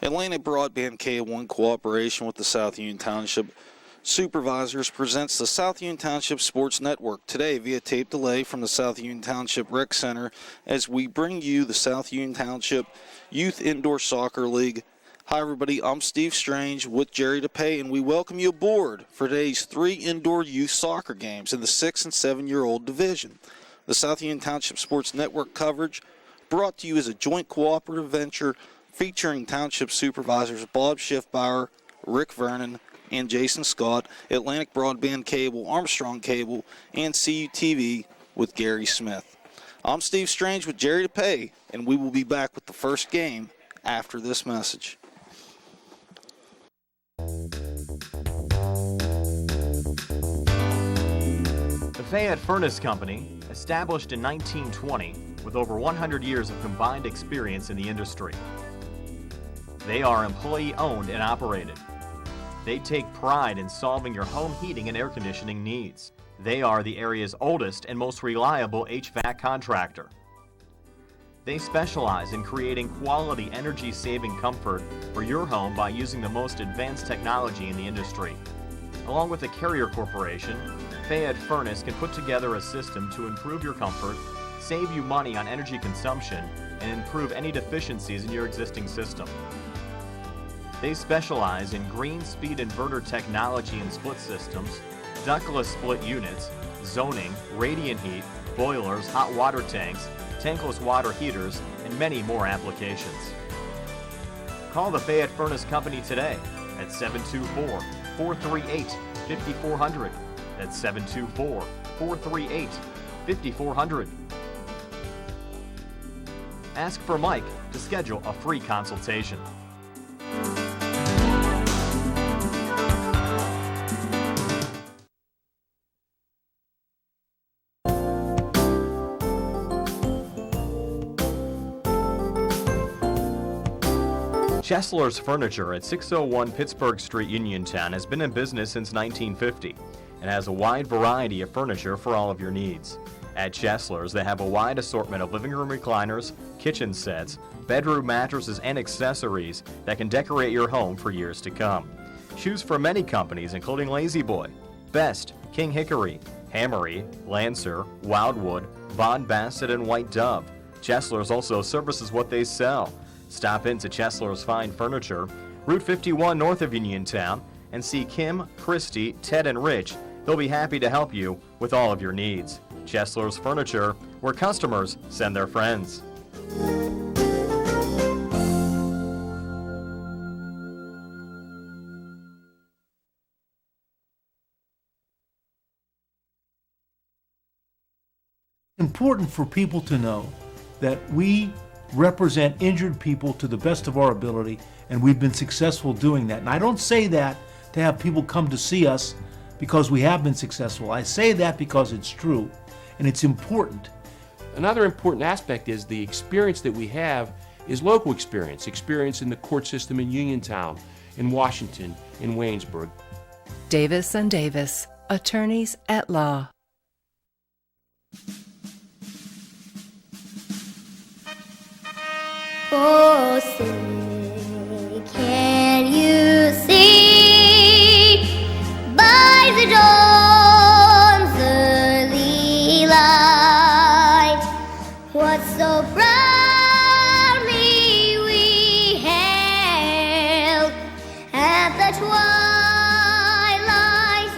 Atlantic Broadband Cable in cooperation with the South Union Township Supervisors presents the South Union Township Sports Network today via tape delay from the South Union Township Rec Center as we bring you the South Union Township Youth Indoor Soccer League. Hi everybody, I'm Steve Strange with Jerry DePay, and we welcome you aboard for today's 3 indoor youth soccer games in the 6 and 7-year-old division. The South Union Township Sports Network coverage brought to you as a joint cooperative venture featuring Township Supervisors Bob Schiffbauer, Rick Vernon, and Jason Scott, Atlantic Broadband Cable, Armstrong Cable, and CUTV with Gary Smith. I'm Steve Strange with Jerry DePay, and we will be back with the first game after this message. The Fayette Furnace Company, established in 1920 with over 100 years of combined experience in the industry. They are employee-owned and operated. They take pride in solving your home heating and air conditioning needs. They are the area's oldest and most reliable HVAC contractor. They specialize in creating quality energy-saving comfort for your home by using the most advanced technology in the industry. Along with the Carrier Corporation, Fayette Furnace can put together a system to improve your comfort, save you money on energy consumption, and improve any deficiencies in your existing system. They specialize in green speed inverter technology and split systems, ductless split units, zoning, radiant heat, boilers, hot water tanks, tankless water heaters, and many more applications. Call the Fayette Furnace Company today at 724-438-5400. That's 724-438-5400. Ask for Mike to schedule a free consultation. Chesler's Furniture at 601 Pittsburgh Street, Uniontown has been in business since 1950 and has a wide variety of furniture for all of your needs. At Chesler's, they have a wide assortment of living room recliners, kitchen sets, bedroom mattresses, and accessories that can decorate your home for years to come. Choose from many companies including Lazy Boy, Best, King Hickory, Hammery, Lancer, Wildwood, Von Bassett, and White Dove. Chesler's also services what they sell. Stop into Chesler's Fine Furniture, Route 51 north of Uniontown, and see Kim, Christy, Ted, and Rich. They'll be happy to help you with all of your needs. Chesler's Furniture, where customers send their friends. Important for people to know that we represent injured people to the best of our ability, and we've been successful doing that. And I don't say that to have people come to see us because we have been successful. I say that because it's true, and it's important. Another important aspect is the experience that we have is local experience in the court system in Uniontown, in Washington, in Waynesburg. Davis & Davis, attorneys at law. Oh, say, can you see by the dawn's early light what so proudly we hailed at the twilight's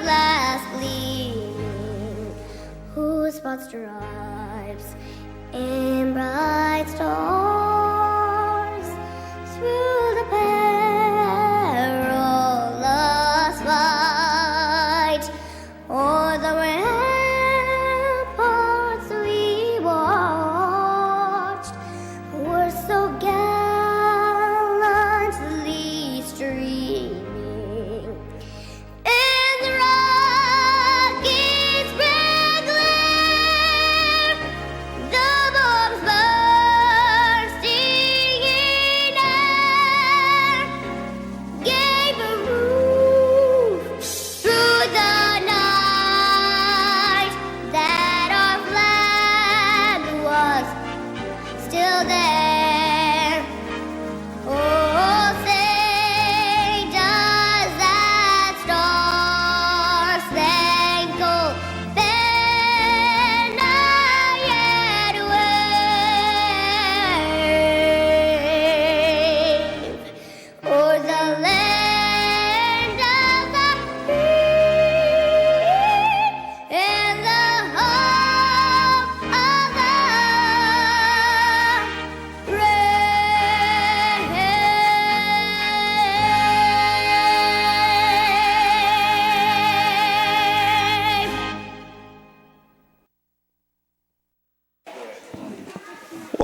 last gleaming, whose broad stripes in bright stars through the perilous fight, o'er the ramparts we watched, were so gallantly streaming in the rocket's red glare. The bombs burst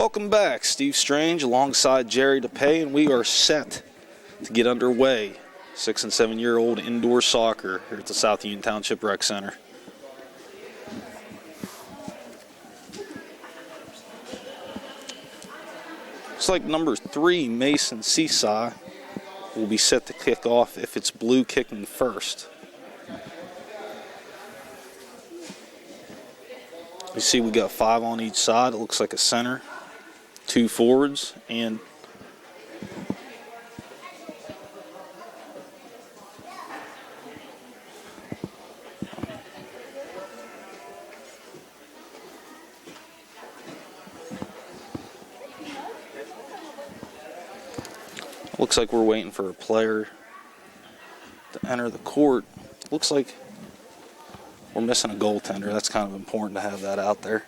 Welcome back. Steve Strange alongside Jerry DePay, and we are set to get underway. 6- and 7-year-old indoor soccer here at the South Union Township Rec Center. Looks like number 3, Mason Seaside, will be set to kick off if it's blue kicking first. You see we got 5 on each side. It looks like a center, 2 forwards, and looks like we're waiting for a player to enter the court. Looks like we're missing a goaltender. That's kind of important to have that out there.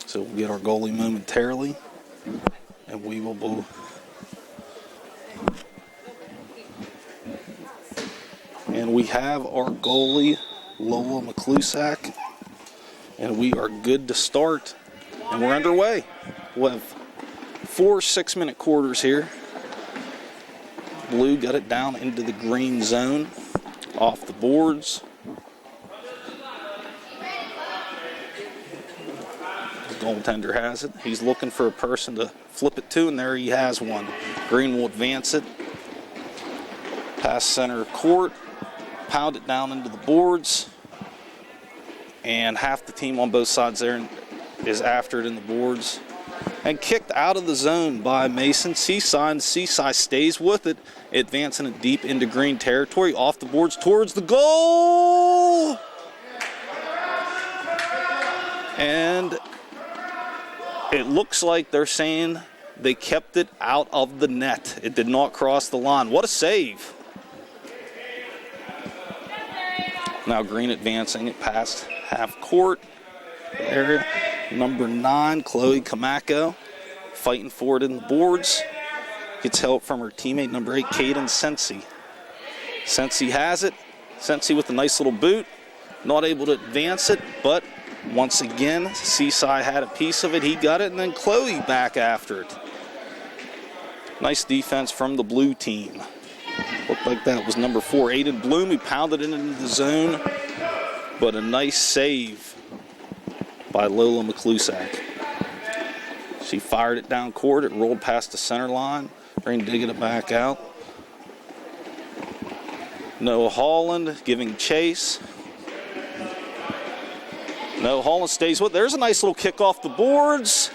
So we'll get our goalie momentarily, and we will move. And we have our goalie, Lola McClusack, and we are good to start, and we're underway. We'll have 4 6-minute quarters here. Blue got it down into the green zone, off the boards. The goaltender has it. He's looking for a person to flip it to, and there he has one. Green will advance it past center court, pound it down into the boards, and half the team on both sides there is after it in the boards. And kicked out of the zone by Mason Seaside, and Seaside stays with it, advancing it deep into green territory, off the boards towards the goal. And it looks like they're saying they kept it out of the net. It did not cross the line. What a save. Now Green advancing it past half court area. Number 9, Chloe Kamako, fighting for it in the boards. Gets help from her teammate, number 8, Kaden Sensi. Sensi has it. Sensi with a nice little boot. Not able to advance it, but once again, Seaside had a piece of it. He got it, and then Chloe back after it. Nice defense from the blue team. Looked like that was number 4, Aiden Bloom. He pounded it into the zone, but a nice save by Lola McClusack. She fired it down court. It rolled past the center line. Green digging it back out. Noah Holland giving chase. No, Holland stays with. There's a nice little kick off the boards.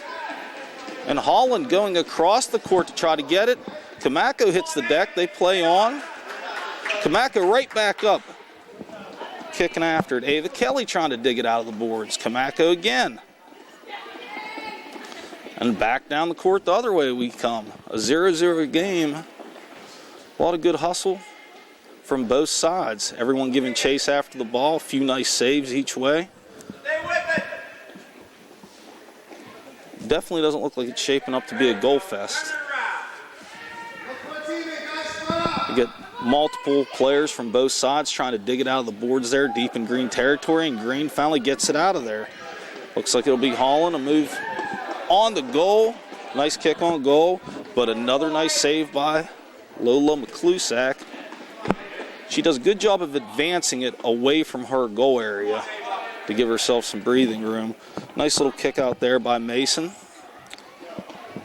And Holland going across the court to try to get it. Kamako hits the deck. They play on. Kamako right back up, kicking after it. Ava Kelly trying to dig it out of the boards. Kamako again. And back down the court the other way we come. A 0-0 game. A lot of good hustle from both sides. Everyone giving chase after the ball. A few nice saves each way. Definitely doesn't look like it's shaping up to be a goal fest. You get multiple players from both sides trying to dig it out of the boards there, deep in green territory, and Green finally gets it out of there. Looks like it'll be Holland, a move on the goal. Nice kick on goal, but another nice save by Lola McClusack. She does a good job of advancing it away from her goal area to give herself some breathing room. Nice little kick out there by Mason.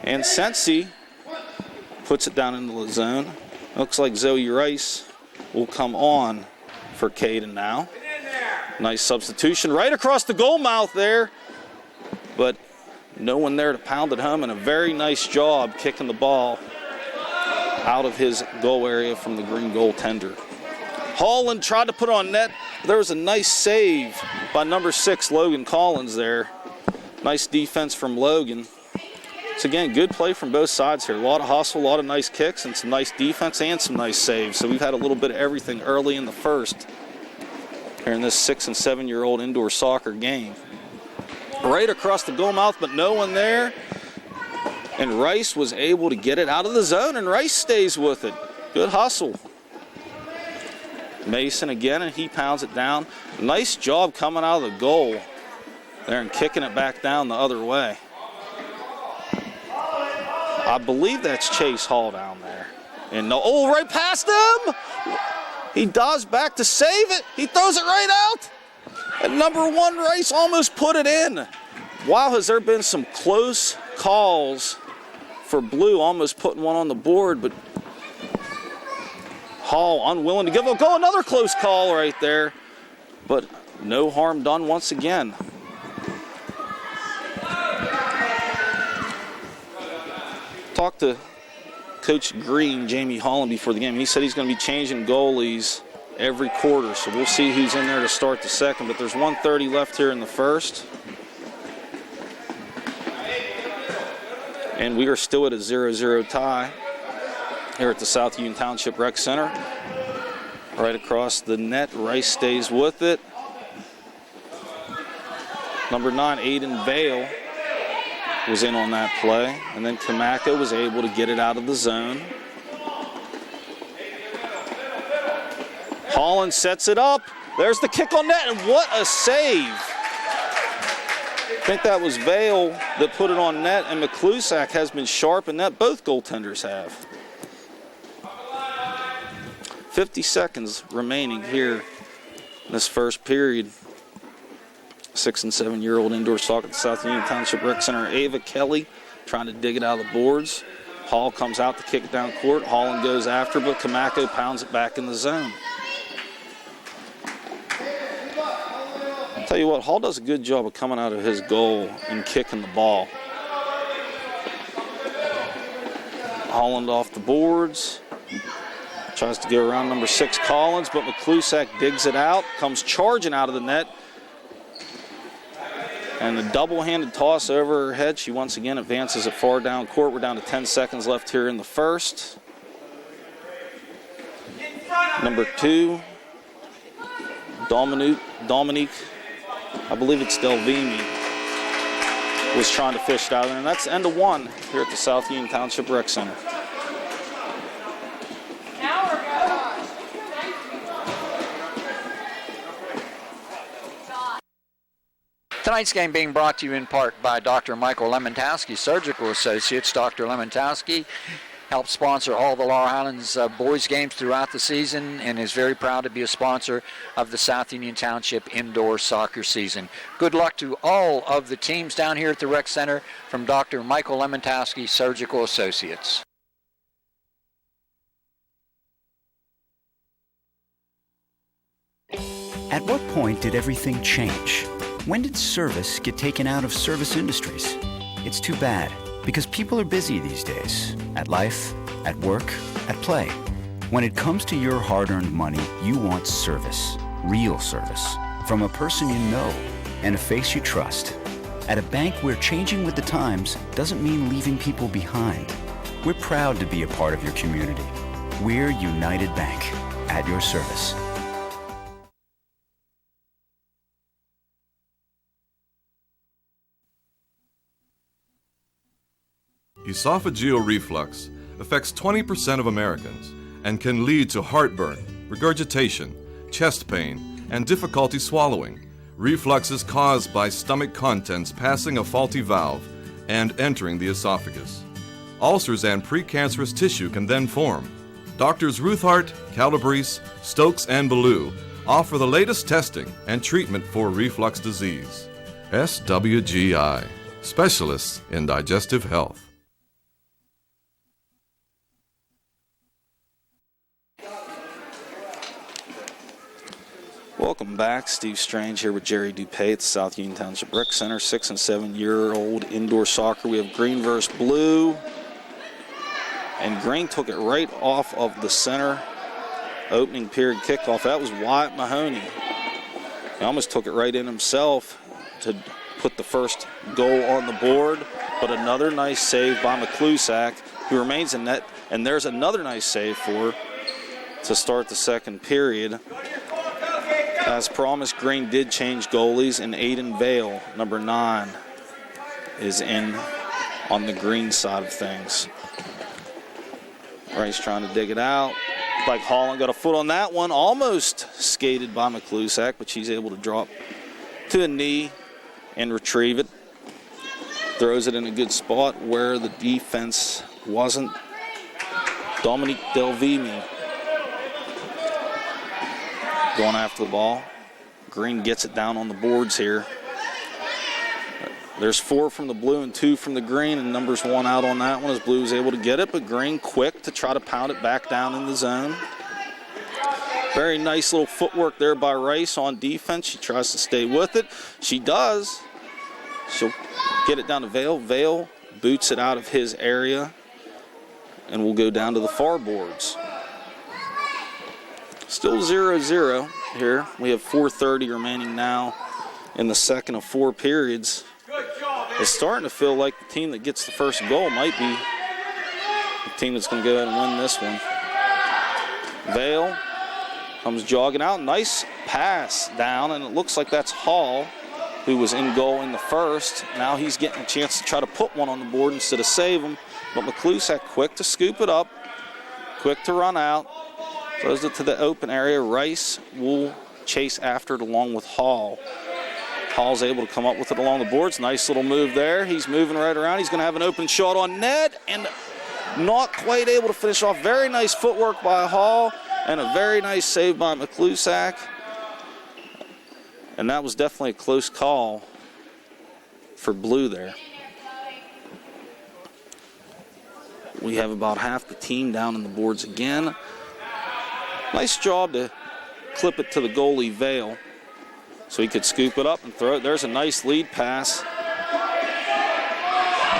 And Sensi puts it down into the zone. Looks like Zoe Rice will come on for Caden now. Nice substitution right across the goal mouth there. But no one there to pound it home, and a very nice job kicking the ball out of his goal area from the Green goaltender. Holland tried to put on net. There was a nice save by number 6, Logan Collins there. Nice defense from Logan. So again, good play from both sides here. A lot of hustle, a lot of nice kicks, and some nice defense and some nice saves. So we've had a little bit of everything early in the first here in this 6- and 7-year-old indoor soccer game. Right across the goal mouth, but no one there. And Rice was able to get it out of the zone, and Rice stays with it. Good hustle. Mason again, and he pounds it down. Nice job coming out of the goal there and kicking it back down the other way. I believe that's Chase Hall down there. And right past him. He dives back to save it. He throws it right out. And number 1, Rice almost put it in. Wow, has there been some close calls for Blue, almost putting one on the board, but Hall unwilling to give a go. Another close call right there, but no harm done once again. Talked to Coach Green, Jamie Holland, before the game. He said he's going to be changing goalies every quarter, so we'll see who's in there to start the second, but there's 1:30 left here in the first. And we are still at a 0-0 tie here at the South Union Township Rec Center. Right across the net, Rice stays with it. Number 9, Aiden Vale, was in on that play. And then Kamako was able to get it out of the zone. Holland sets it up. There's the kick on net, and what a save. I think that was Vale that put it on net, and McClusack has been sharp in that. Both goaltenders have. 50 seconds remaining here in this first period. 6- and 7-year-old indoor soccer at the South Union Township Rec Center. Ava Kelly trying to dig it out of the boards. Hall comes out to kick it down court. Holland goes after, but Kamako pounds it back in the zone. Tell you what, Hall does a good job of coming out of his goal and kicking the ball. Holland off the boards. Tries to go around number 6, Collins, but McClusack digs it out, comes charging out of the net. And the double-handed toss over her head. She once again advances it far down court. We're down to 10 seconds left here in the first. Number 2, Dominique, I believe it's Delvini, was trying to fish it out of there. And that's the end of 1 here at the South Union Township Rec Center. Tonight's game being brought to you in part by Dr. Michael Lemontowski, Surgical Associates. Dr. Lemontowski helps sponsor all the Laurel Highlands boys games throughout the season and is very proud to be a sponsor of the South Union Township indoor soccer season. Good luck to all of the teams down here at the Rec Center from Dr. Michael Lemontowski, Surgical Associates. At what point did everything change? When did service get taken out of service industries? It's too bad, because people are busy these days. At life, at work, at play. When it comes to your hard-earned money, you want service. Real service. From a person you know and a face you trust. At a bank where changing with the times doesn't mean leaving people behind. We're proud to be a part of your community. We're United Bank, at your service. Esophageal reflux affects 20% of Americans and can lead to heartburn, regurgitation, chest pain, and difficulty swallowing. Reflux is caused by stomach contents passing a faulty valve and entering the esophagus. Ulcers and precancerous tissue can then form. Doctors Ruthart, Calabrese, Stokes, and Ballou offer the latest testing and treatment for reflux disease. SWGI, specialists in digestive health. Welcome back. Steve Strange here with Jerry Dupay at the South Union Township Rec Center. 6- and 7-year-old indoor soccer. We have green versus blue. And Green took it right off of the center opening period kickoff. That was Wyatt Mahoney. He almost took it right in himself to put the first goal on the board. But another nice save by McClusack, who remains in net. And there's another nice save for her to start the second period. As promised, Green did change goalies, and Aiden Vale, number 9, is in on the Green side of things. Rice trying to dig it out. Like Holland got a foot on that one, almost skated by McClusack, but she's able to drop to a knee and retrieve it. Throws it in a good spot where the defense wasn't. Dominique Delvimi going after the ball. Green gets it down on the boards here. There's 4 from the blue and 2 from the green, and numbers 1 out on that one as blue is able to get it, but green quick to try to pound it back down in the zone. Very nice little footwork there by Rice on defense. She tries to stay with it. She does. She'll get it down to Vale. Vale boots it out of his area, and we'll go down to the far boards. Still 0-0 here. We have 4:30 remaining now in the second of 4 periods. It's starting to feel like the team that gets the first goal might be the team that's going to go ahead and win this one. Vale comes jogging out. Nice pass down, and it looks like that's Hall, who was in goal in the first. Now he's getting a chance to try to put one on the board instead of save him. But McClusack quick to scoop it up, quick to run out, throws it to the open area. Rice will chase after it along with Hall. Hall's able to come up with it along the boards. Nice little move there. He's moving right around. He's going to have an open shot on net and not quite able to finish off. Very nice footwork by Hall and a very nice save by McClusack. And that was definitely a close call for blue there. We have about half the team down in the boards again. Nice job to clip it to the goalie, Vale, so he could scoop it up and throw it. There's a nice lead pass.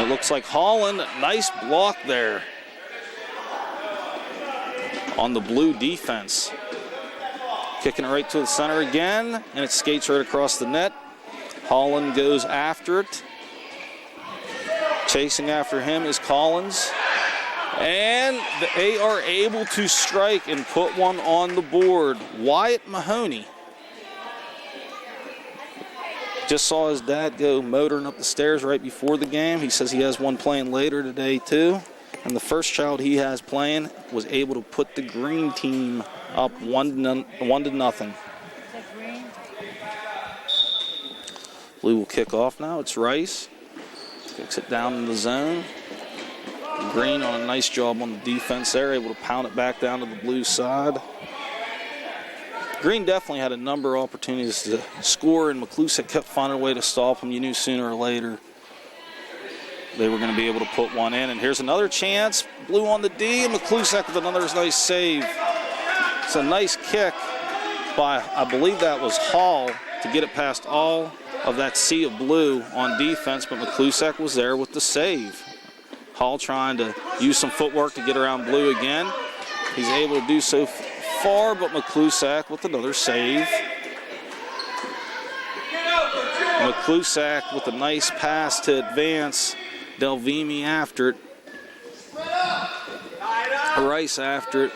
It looks like Holland, nice block there on the blue defense. Kicking it right to the center again, and it skates right across the net. Holland goes after it. Chasing after him is Collins. And they are able to strike and put one on the board. Wyatt Mahoney just saw his dad go motoring up the stairs right before the game. He says he has one playing later today too. And the first child he has playing was able to put the green team up 1-0. Blue will kick off now. It's Rice. Kicks it down in the zone. Green on a nice job on the defense there, able to pound it back down to the blue side. Green definitely had a number of opportunities to score, and McClusack kept finding a way to stop him. You knew sooner or later they were going to be able to put one in. And here's another chance. Blue on the D, and McClusack with another nice save. It's a nice kick by, I believe that was Hall, to get it past all of that sea of blue on defense, but McClusack was there with the save. Hall trying to use some footwork to get around blue again. He's able to do so far, but McClusack with another save. McClusack with a nice pass to advance. Delvimi after it. Rice after it.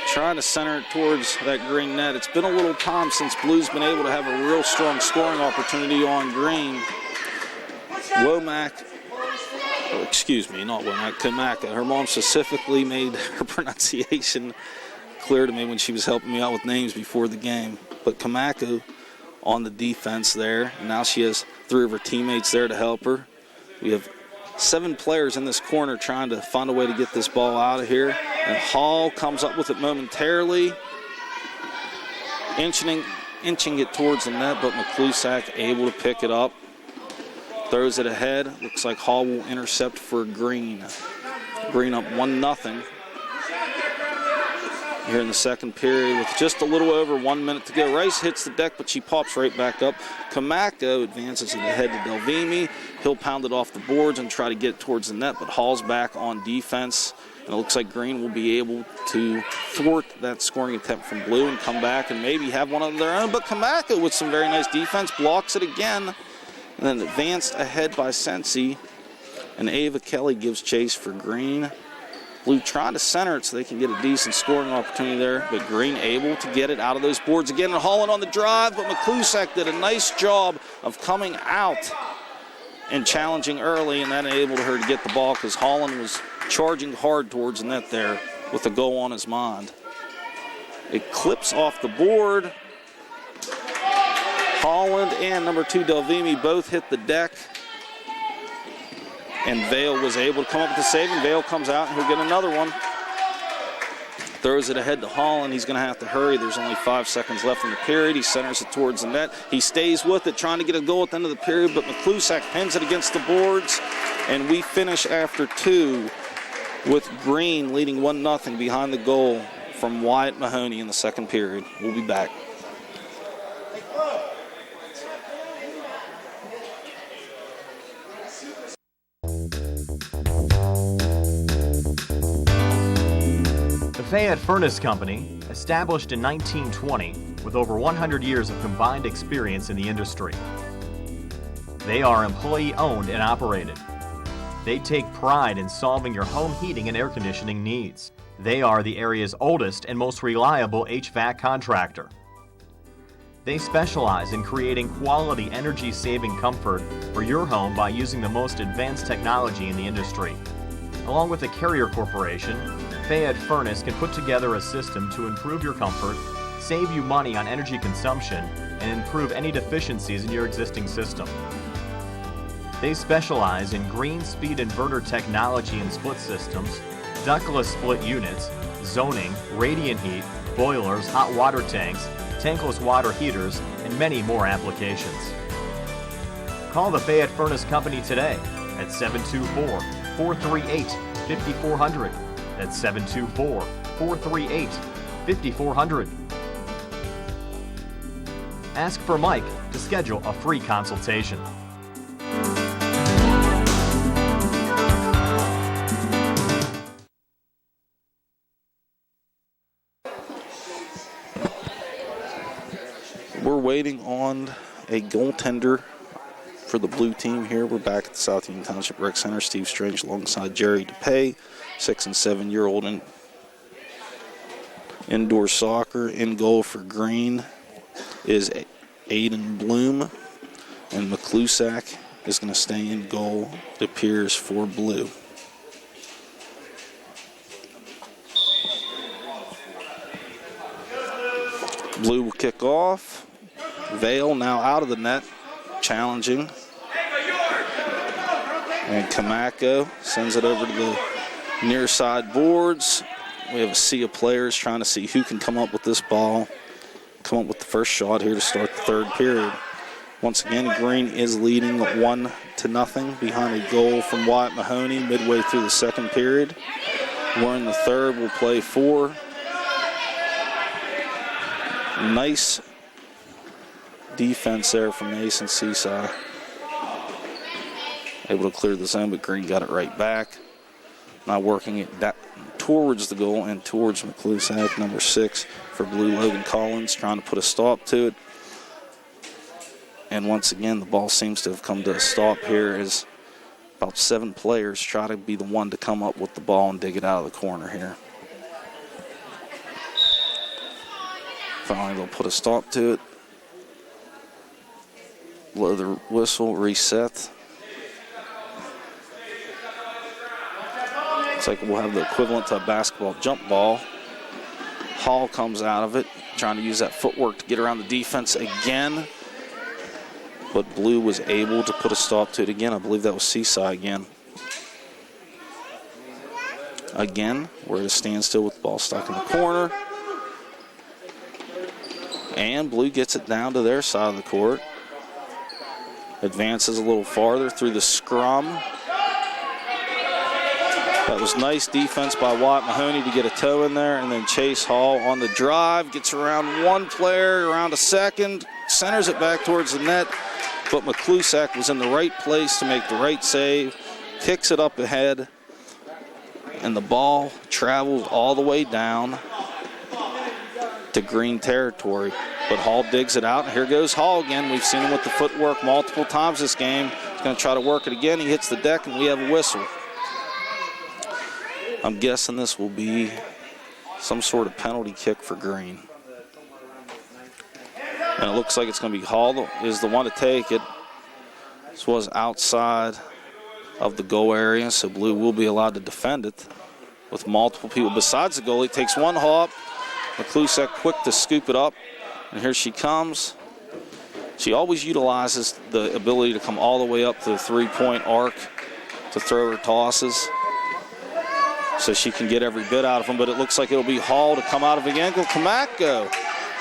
Trying to center it towards that green net. It's been a little time since Blue's been able to have a real strong scoring opportunity on green. Womack, not Womack, Kamaka. Her mom specifically made her pronunciation clear to me when she was helping me out with names before the game. But Kamako on the defense there. And now she has 3 of her teammates there to help her. We have 7 players in this corner trying to find a way to get this ball out of here. And Hall comes up with it momentarily, inching it towards the net, but McClusack able to pick it up. Throws it ahead. Looks like Hall will intercept for Green. Green up 1-0 here in the second period with just a little over 1 minute to go. Rice hits the deck, but she pops right back up. Kamako advances it ahead to Delvimi. He'll pound it off the boards and try to get it towards the net, but Hall's back on defense. And it looks like Green will be able to thwart that scoring attempt from Blue and come back and maybe have one of their own. But Kamako with some very nice defense blocks it again. And then advanced ahead by Sensi. And Ava Kelly gives chase for Green. Blue trying to center it so they can get a decent scoring opportunity there. But Green able to get it out of those boards again. And Holland on the drive. But McClusack did a nice job of coming out and challenging early. And that enabled her to get the ball because Holland was charging hard towards the net there with a goal on his mind. It clips off the board. Holland and number 2 Delvimi both hit the deck. And Vale was able to come up with the save, and Vale comes out and he'll get another one. Throws it ahead to Holland. He's going to have to hurry. There's only 5 seconds left in the period. He centers it towards the net. He stays with it, trying to get a goal at the end of the period, but McClusack pins it against the boards, and we finish after 2 with Green leading 1-0 behind the goal from Wyatt Mahoney in the second period. We'll be back. The Fayette Furnace Company, established in 1920 with over 100 years of combined experience in the industry. They are employee-owned and operated. They take pride in solving your home heating and air conditioning needs. They are the area's oldest and most reliable HVAC contractor. They specialize in creating quality energy-saving comfort for your home by using the most advanced technology in the industry. Along with the Carrier Corporation, Fayette Furnace can put together a system to improve your comfort, save you money on energy consumption, and improve any deficiencies in your existing system. They specialize in green speed inverter technology and split systems, ductless split units, zoning, radiant heat, boilers, hot water tanks, tankless water heaters, and many more applications. Call the Fayette Furnace Company today at 724-438-5400. That's 724-438-5400. Ask for Mike to schedule a free consultation. We're waiting on a goaltender for the blue team here. We're back at the South Union Township Rec Center. Steve Strange alongside Jerry DePay, 6- and 7-year-old in indoor soccer. In goal for Green is Aiden Bloom, and McClusack is going to stay in goal, it appears, for blue. Blue will kick off. Vale now out of the net, challenging. And Kamako sends it over to the near side boards. We have a sea of players trying to see who can come up with this ball, come up with the first shot here to start the third period. Once again, Green is leading 1-0 behind a goal from Wyatt Mahoney midway through the second period. We're in the third. We'll play 4. Nice defense there from Mason Seaside. Able to clear the zone, but Green got it right back. Now working it towards the goal and towards McClusack, number 6 for blue, Logan Collins, trying to put a stop to it. And once again, the ball seems to have come to a stop here as about 7 players try to be the one to come up with the ball and dig it out of the corner here. Finally, they'll put a stop to it. Blow the whistle, reset. Looks like we'll have the equivalent to a basketball jump ball. Hall comes out of it, trying to use that footwork to get around the defense again. But Blue was able to put a stop to it again. I believe that was Seaside again. Again, we're at a standstill with the ball stuck in the corner. And Blue gets it down to their side of the court. Advances a little farther through the scrum. That was nice defense by Wyatt Mahoney to get a toe in there, and then Chase Hall on the drive, gets around one player, around a second, centers it back towards the net, but McClusack was in the right place to make the right save, kicks it up ahead, and the ball travels all the way down to green territory. But Hall digs it out, and here goes Hall again. We've seen him with the footwork multiple times this game. He's going to try to work it again. He hits the deck, and we have a whistle. I'm guessing this will be some sort of penalty kick for Green. And it looks like it's going to be Hall is the one to take it. This was outside of the goal area, so Blue will be allowed to defend it with multiple people besides the goalie. Takes one hop. McClusack quick to scoop it up. And here she comes. She always utilizes the ability to come all the way up to the three-point arc to throw her tosses so she can get every bit out of them, but it looks like it'll be Hall to come out of again. Go Kamako.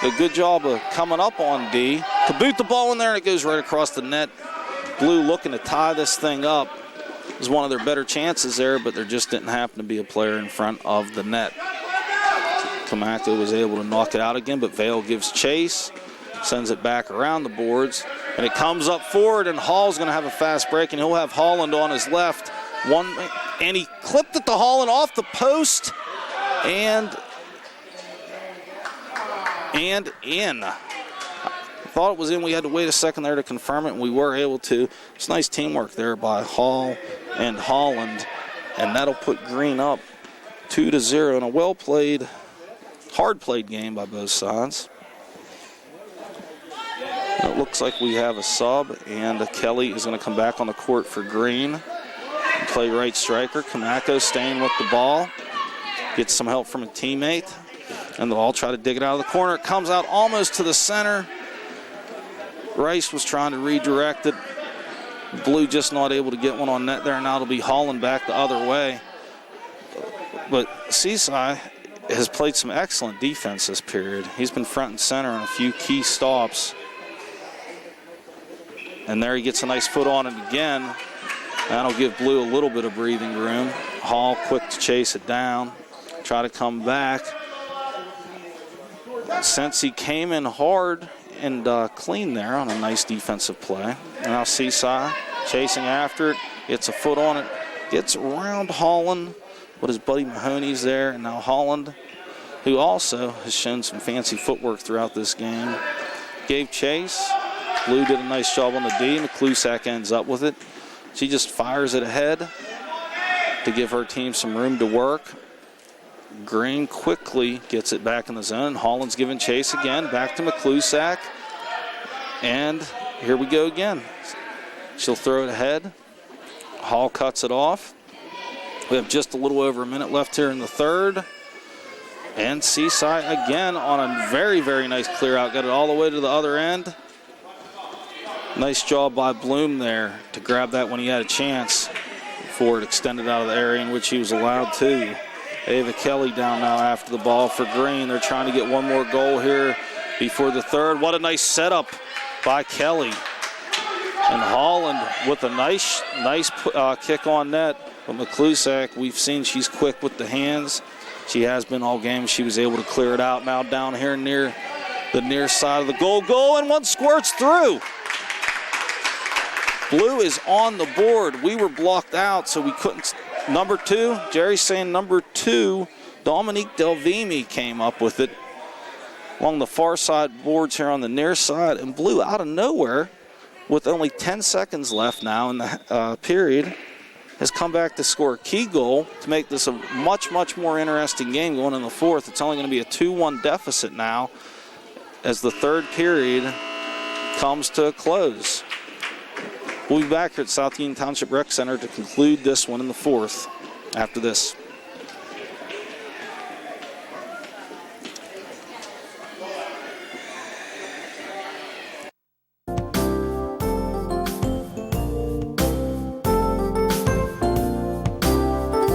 A good job of coming up on D. To boot the ball in there, and it goes right across the net. Blue looking to tie this thing up. It was one of their better chances there, but there just didn't happen to be a player in front of the net. Kamako was able to knock it out again, but Vale gives chase, sends it back around the boards, and it comes up forward, and Hall's going to have a fast break, and he'll have Holland on his left. And he clipped it to Holland off the post, and in. I thought it was in. We had to wait a second there to confirm it, and we were able to. It's nice teamwork there by Hall and Holland, and that'll put Green up 2-0 in a well-played, hard-played game by both sides. It looks like we have a sub, and Kelly is going to come back on the court for Green. Play right striker. Kamako staying with the ball. Gets some help from a teammate. And they'll all try to dig it out of the corner. It comes out almost to the center. Rice was trying to redirect it. Blue just not able to get one on net there. Now it'll be Holland back the other way. But Seaside has played some excellent defense this period. He's been front and center on a few key stops. And there he gets a nice foot on it again. That'll give Blue a little bit of breathing room. Hall quick to chase it down. Try to come back. Since he came in hard and clean there on a nice defensive play. Now Seaside chasing after it. Gets a foot on it. Gets around Holland. But his buddy Mahoney's there. And now Holland, who also has shown some fancy footwork throughout this game, gave chase. Blue did a nice job on the D. McClusack ends up with it. She just fires it ahead to give her team some room to work. Green quickly gets it back in the zone. Holland's giving chase again. Back to McClusack. And here we go again. She'll throw it ahead. Hall cuts it off. We have just a little over a minute left here in the third. And Seaside again on a very, very nice clear out. Got it all the way to the other end. Nice job by Bloom there to grab that when he had a chance before it extended out of the area in which he was allowed to. Ava Kelly down now after the ball for Green. They're trying to get one more goal here before the third. What a nice setup by Kelly. And Holland with a nice kick on net. But McClusack, we've seen she's quick with the hands. She has been all game. She was able to clear it out now down here near the near side of the goal, and one squirts through. Blue is on the board. We were blocked out, so we couldn't. Number 2, Jerry's saying number 2, Dominique Delvimi came up with it along the far side boards here on the near side, and Blue out of nowhere with only 10 seconds left now in the period has come back to score a key goal to make this a much, much more interesting game going in the fourth. It's only going to be a 2-1 deficit now as the third period comes to a close. We'll be back here at South Union Township Rec Center to conclude this one in the fourth after this.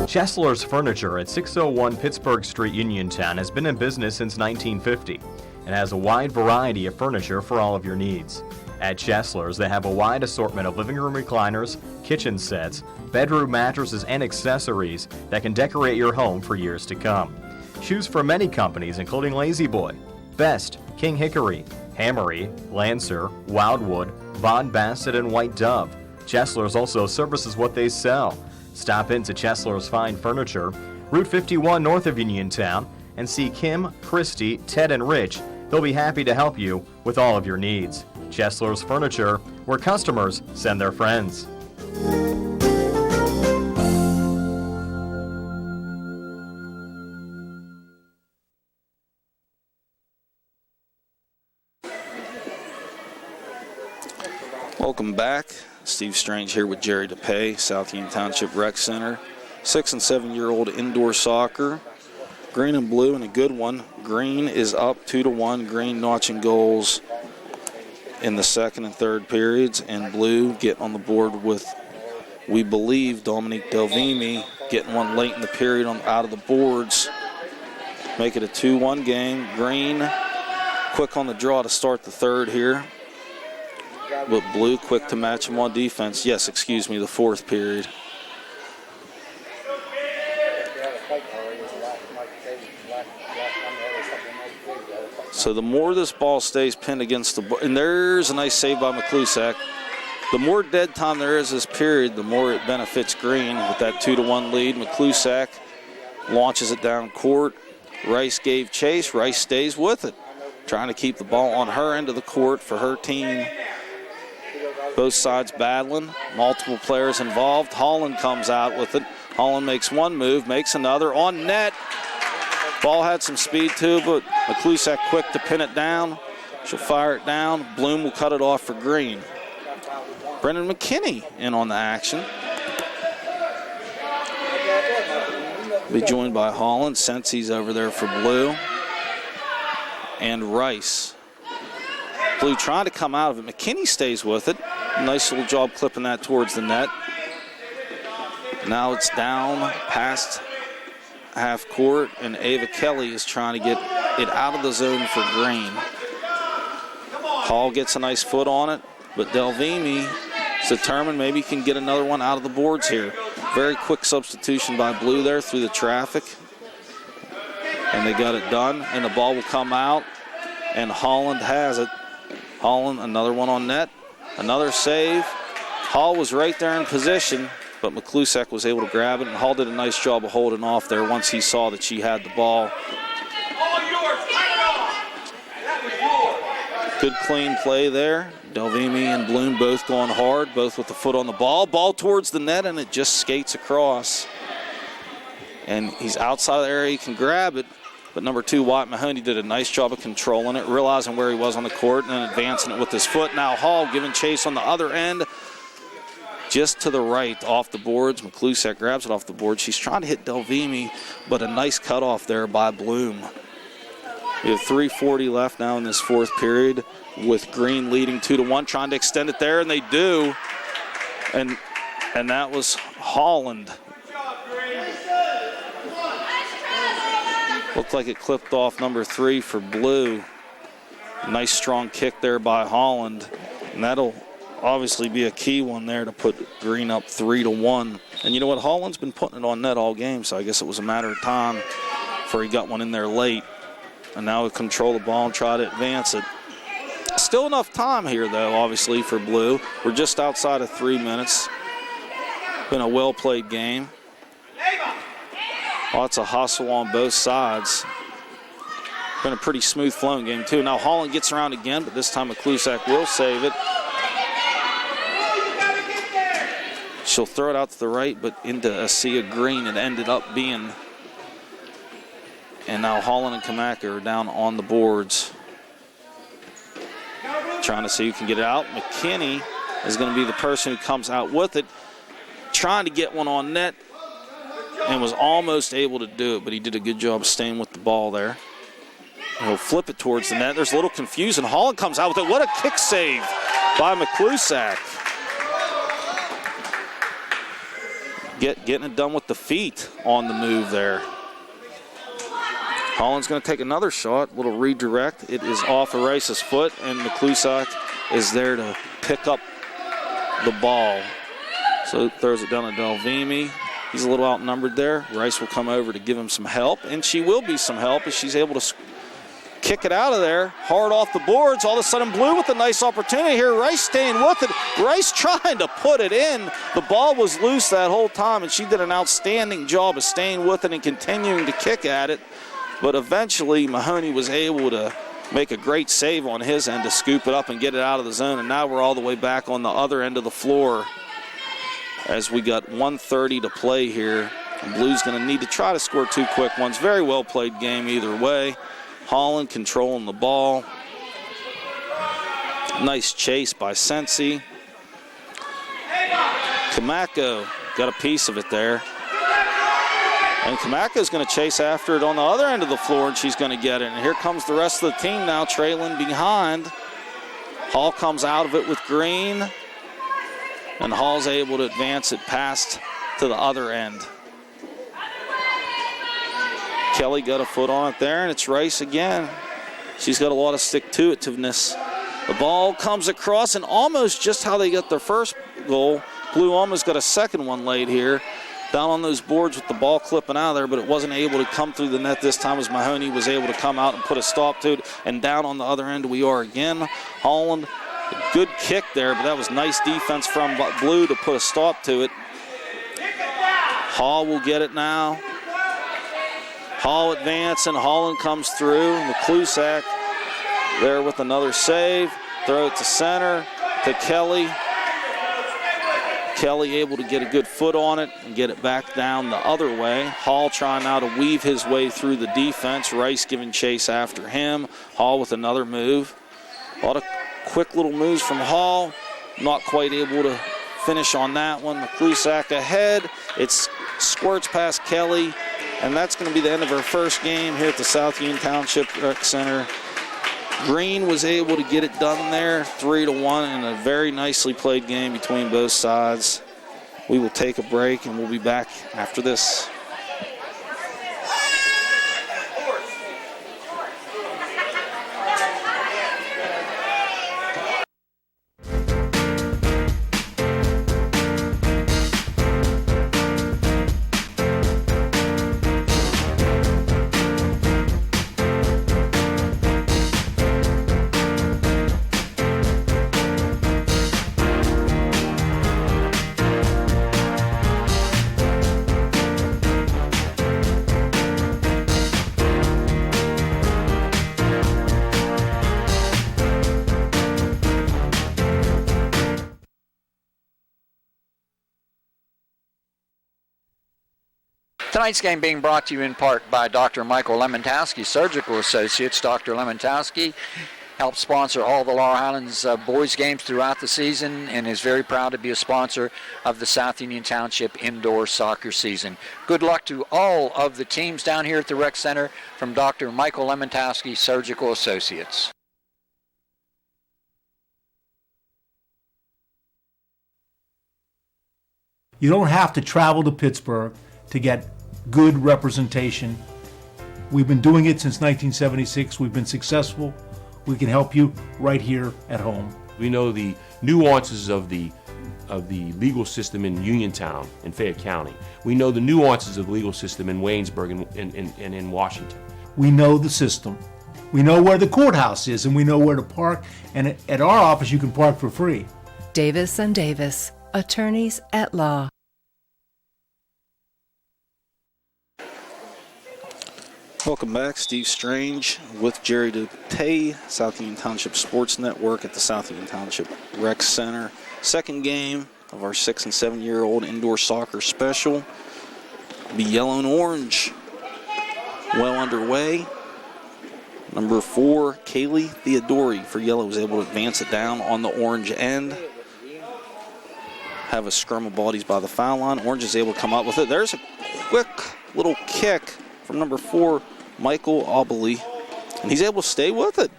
Chesler's Furniture at 601 Pittsburgh Street, Uniontown has been in business since 1950 and has a wide variety of furniture for all of your needs. At Chesler's, they have a wide assortment of living room recliners, kitchen sets, bedroom mattresses, and accessories that can decorate your home for years to come. Choose from many companies including Lazy Boy, Best, King Hickory, Hammery, Lancer, Wildwood, Von Bassett, and White Dove. Chesler's also services what they sell. Stop into Chesler's Fine Furniture, Route 51 north of Uniontown, and see Kim, Christy, Ted, and Rich. They'll be happy to help you with all of your needs. Chesler's Furniture, where customers send their friends. Welcome back. Steve Strange here with Jerry DePay, South Union Township Rec Center. 6- and 7-year-old indoor soccer. Green and blue, and a good one. Green is up 2-1. Green notching goals in the second and third periods, and blue get on the board with we believe Dominique Delvimi getting one late in the period out of the boards. Make it a 2-1 game. Green quick on the draw to start the third here. But Blue quick to match him on defense. Yes, excuse me, the fourth period. So the more this ball stays pinned against the board, and there's a nice save by McClusack. The more dead time there is this period, the more it benefits Green with that 2-1 lead. McClusack launches it down court. Rice gave chase. Rice stays with it, trying to keep the ball on her end of the court for her team. Both sides battling, multiple players involved. Holland comes out with it. Holland makes one move, makes another on net. Ball had some speed too, but McClusack quick to pin it down. She'll fire it down. Bloom will cut it off for Green. Brendan McKinney in on the action. Be joined by Holland. Sensi's over there for Blue. And Rice. Blue trying to come out of it. McKinney stays with it. Nice little job clipping that towards the net. Now it's down past half court, and Ava Kelly is trying to get it out of the zone for Green. Hall gets a nice foot on it, but Delvimi is determined maybe he can get another one out of the boards here. Very quick substitution by Blue there through the traffic. And they got it done, and the ball will come out, and Holland has it. Holland, another one on net, another save. Hall was right there in position, but McClusack was able to grab it, and Hall did a nice job of holding off there once he saw that she had the ball. Good clean play there. Delvimi and Bloom both going hard, both with the foot on the ball. Ball towards the net, and it just skates across. And he's outside of the area, he can grab it, but number 2, Wyatt Mahoney, did a nice job of controlling it, realizing where he was on the court, and then advancing it with his foot. Now Hall giving chase on the other end. Just to the right, off the boards. McClusack grabs it off the board. She's trying to hit Delvimi, but a nice cutoff there by Bloom. We have 3:40 left now in this fourth period, with Green leading 2-1, trying to extend it there, and they do. And that was Holland. Looked like it clipped off number 3 for Blue. Nice strong kick there by Holland, and that'll obviously be a key one there to put Green up 3-1. And you know what? Holland's been putting it on net all game, so I guess it was a matter of time before he got one in there late. And now we control the ball and try to advance it. Still enough time here, though, obviously, for Blue. We're just outside of 3 minutes. Been a well-played game. Lots of hustle on both sides. Been a pretty smooth flowing game, too. Now Holland gets around again, but this time McClusack will save it. She'll throw it out to the right, but into a sea of green it ended up being. And now Holland and Kamaka are down on the boards. Trying to see who can get it out. McKinney is going to be the person who comes out with it. Trying to get one on net and was almost able to do it, but he did a good job staying with the ball there. He'll flip it towards the net. There's a little confusion. Holland comes out with it. What a kick save by McClusack. Getting it done with the feet on the move there. Holland's going to take another shot, little redirect. It is off of Rice's foot, and McClusack is there to pick up the ball. So throws it down to Delvimi. He's a little outnumbered there. Rice will come over to give him some help, and she will be some help as she's able to kick it out of there. Hard off the boards. All of a sudden, Blue with a nice opportunity here. Rice staying with it. Rice trying to put it in. The ball was loose that whole time, and she did an outstanding job of staying with it and continuing to kick at it. But eventually, Mahoney was able to make a great save on his end to scoop it up and get it out of the zone. And now we're all the way back on the other end of the floor as we got 1:30 to play here. And Blue's going to need to try to score 2 quick ones. Very well played game either way. Holland controlling the ball. Nice chase by Sensi. Kamako got a piece of it there. And Kamako's going to chase after it on the other end of the floor, and she's going to get it. And here comes the rest of the team now trailing behind. Hall comes out of it with Green. And Hall's able to advance it past to the other end. Kelly got a foot on it there, and it's Rice again. She's got a lot of stick-to-itiveness. The ball comes across, and almost just how they got their first goal. Blue almost got a second one laid here. Down on those boards with the ball clipping out of there, but it wasn't able to come through the net this time as Mahoney was able to come out and put a stop to it. And down on the other end we are again. Holland, a good kick there, but that was nice defense from Blue to put a stop to it. Hall will get it now. Hall advance, and Holland comes through. McClusack there with another save. Throw it to center, to Kelly. Kelly able to get a good foot on it and get it back down the other way. Hall trying now to weave his way through the defense. Rice giving chase after him. Hall with another move. A lot of quick little moves from Hall. Not quite able to finish on that one. McClusack ahead. It squirts past Kelly, and that's going to be the end of her first game here at the South Union Township Rec Center. Green was able to get it done there, 3-1, in a very nicely played game between both sides. We will take a break, and we'll be back after this. Tonight's game being brought to you in part by Dr. Michael Lemontowski, Surgical Associates. Dr. Lemontowski helps sponsor all the Laurel Highlands boys games throughout the season and is very proud to be a sponsor of the South Union Township indoor soccer season. Good luck to all of the teams down here at the Rec Center from Dr. Michael Lemontowski, Surgical Associates. You don't have to travel to Pittsburgh to get good representation. We've been doing it since 1976. We've been successful. We can help you right here at home. We know the nuances of the legal system in Uniontown in Fayette County. We know the nuances of the legal system in Waynesburg and in Washington. We know the system. We know where the courthouse is, and we know where to park. And at our office, you can park for free. Davis & Davis, attorneys at law. Welcome back. Steve Strange with Jerry DeTay, South Union Township Sports Network at the South Union Township Rec Center. Second game of our 6- and 7-year-old indoor soccer special. Be yellow and orange. Well underway. Number 4, Kaylee Theodori for yellow was able to advance it down on the orange end. Have a scrum of bodies by the foul line. Orange is able to come up with it. There's a quick little kick from number 4, Michael Obley, and he's able to stay with it.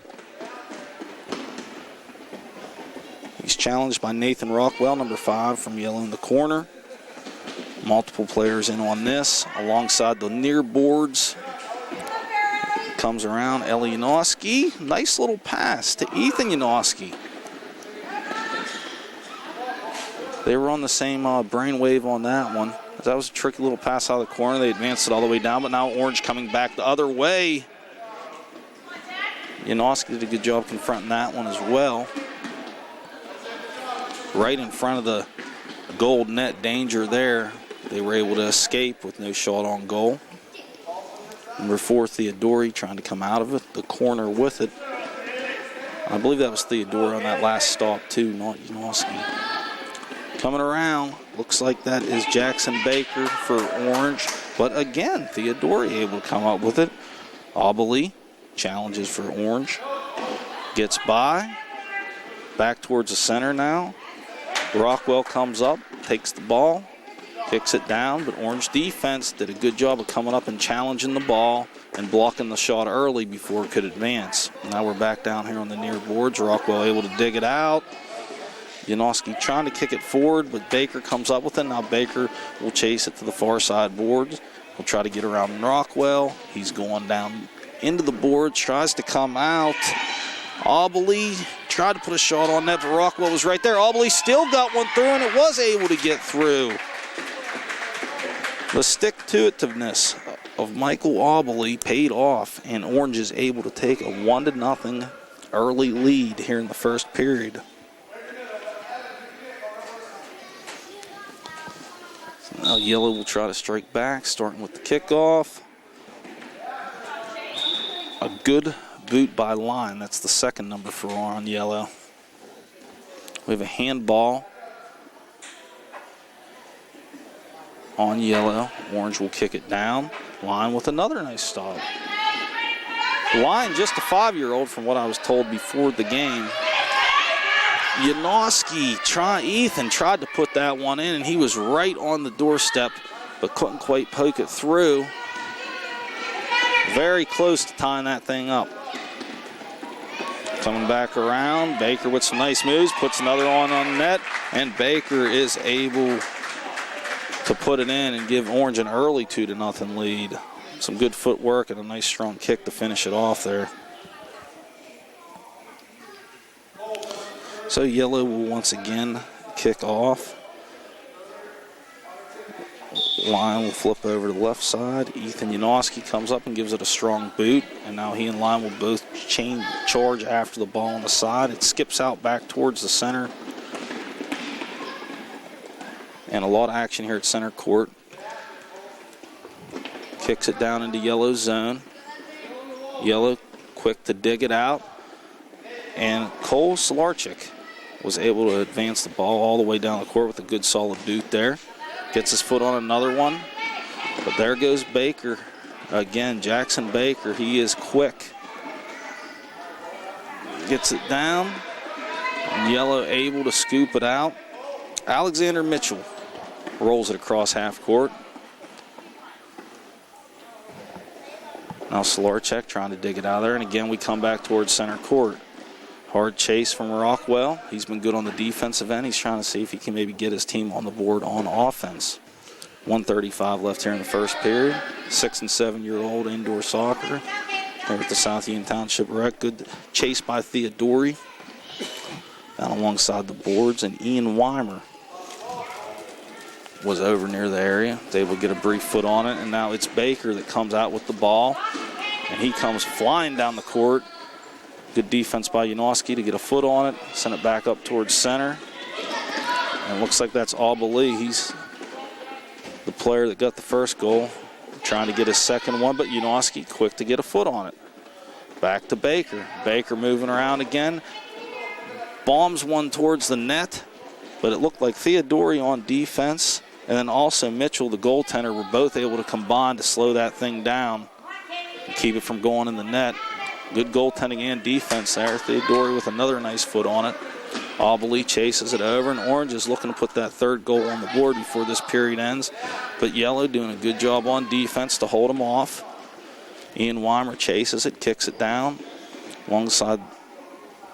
He's challenged by Nathan Rockwell, number 5, from yellow in the corner. Multiple players in on this, alongside the near boards. Comes around, Ellie Yanowski. Nice little pass to Ethan Yanowski. They were on the same brainwave on that one. That was a tricky little pass out of the corner. They advanced it all the way down, but now Orange coming back the other way. Yanowski did a good job confronting that one as well. Right in front of the gold net danger there. They were able to escape with no shot on goal. Number 4, Theodori, trying to come out of it. The corner with it. I believe that was Theodori on that last stop too, not Yanowski. Coming around, looks like that is Jackson Baker for Orange. But again, Theodori able to come up with it. Obley challenges for Orange. Gets by. Back towards the center now. Rockwell comes up, takes the ball, kicks it down, but Orange defense did a good job of coming up and challenging the ball and blocking the shot early before it could advance. Now we're back down here on the near boards. Rockwell able to dig it out. Janoski trying to kick it forward, but Baker comes up with it. Now Baker will chase it to the far side boards. He'll try to get around Rockwell. He's going down into the boards, tries to come out. Aubley tried to put a shot on net, but Rockwell was right there. Aubley still got one through, and it was able to get through. The stick-to-itiveness of Michael Aubley paid off, and Orange is able to take a 1-0 early lead here in the first period. So now Yellow will try to strike back, starting with the kickoff. A good boot by Line. That's the second number for on Yellow. We have a handball on Yellow. Orange will kick it down. Line with another nice stop. Line, just a 5-year-old from what I was told before the game. Ethan tried to put that one in, and he was right on the doorstep, but couldn't quite poke it through. Very close to tying that thing up. Coming back around, Baker with some nice moves, puts another one on net, and Baker is able to put it in and give Orange an early 2-0 lead. Some good footwork and a nice strong kick to finish it off there. So Yellow will once again kick off. Line will flip over to the left side. Ethan Janoski comes up and gives it a strong boot, and now he and Line will both charge after the ball on the side. It skips out back towards the center. And a lot of action here at center court. Kicks it down into Yellow's zone. Yellow quick to dig it out. And Cole Solarchik was able to advance the ball all the way down the court with a good solid boot there. Gets his foot on another one. But there goes Baker. Again, Jackson Baker, he is quick. Gets it down. Yellow able to scoop it out. Alexander Mitchell rolls it across half court. Now Solarchek trying to dig it out of there, and again we come back towards center court. Hard chase from Rockwell. He's been good on the defensive end. He's trying to see if he can maybe get his team on the board on offense. 1:35 left here in the first period. 6- and 7-year-old indoor soccer here at the South Union Township Rec. Good chase by Theodori down alongside the boards, and Ian Weimer was over near the area. Was able to get a brief foot on it, and now it's Baker that comes out with the ball, and he comes flying down the court. Good defense by Janoski to get a foot on it, send it back up towards center. And it looks like that's Aubley. He's the player that got the first goal, trying to get his second one, but Janoski quick to get a foot on it. Back to Baker. Baker moving around again. Bombs one towards the net, but it looked like Theodori on defense, and then also Mitchell, the goaltender, were both able to combine to slow that thing down and keep it from going in the net. Good goaltending and defense there. Theodori with another nice foot on it. Aubley chases it over, and Orange is looking to put that third goal on the board before this period ends. But Yellow doing a good job on defense to hold him off. Ian Weimer chases it, kicks it down alongside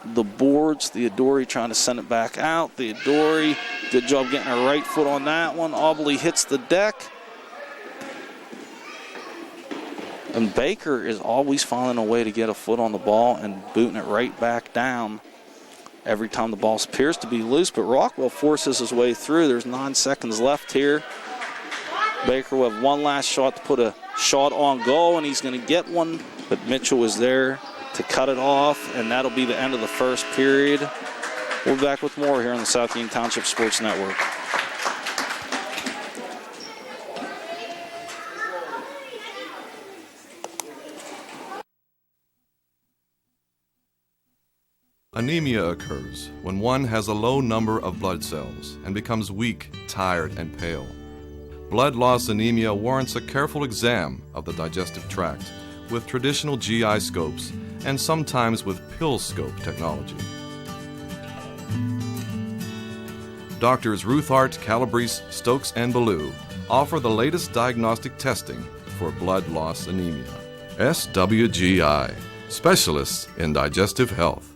the boards. Theodori trying to send it back out. Theodori, good job getting her right foot on that one. Aubley hits the deck. And Baker is always finding a way to get a foot on the ball and booting it right back down every time the ball appears to be loose. But Rockwell forces his way through. There's 9 seconds left here. Baker will have one last shot to put a shot on goal, and he's going to get one. But Mitchell was there to cut it off, and that'll be the end of the first period. We'll be back with more here on the South Union Township Sports Network. Anemia occurs when one has a low number of blood cells and becomes weak, tired, and pale. Blood loss anemia warrants a careful exam of the digestive tract with traditional GI scopes and sometimes with pill scope technology. Doctors Ruthart, Calabrese, Stokes, and Ballou offer the latest diagnostic testing for blood loss anemia. SWGI, specialists in digestive health.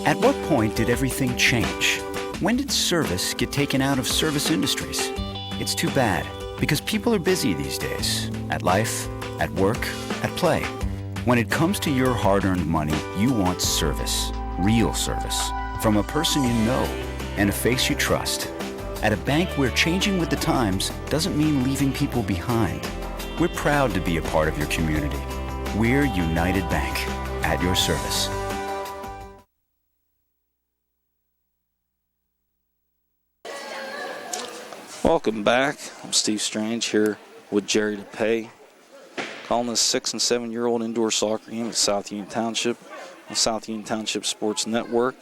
At what point did everything change? When did service get taken out of service industries? It's too bad, because people are busy these days. At life, at work, at play. When it comes to your hard-earned money, you want service. Real service. From a person you know and a face you trust. At a bank where changing with the times doesn't mean leaving people behind. We're proud to be a part of your community. We're United Bank, at your service. Welcome back. I'm Steve Strange here with Jerry DePay, calling this 6- and 7-year-old indoor soccer game at South Union Township, the South Union Township Sports Network.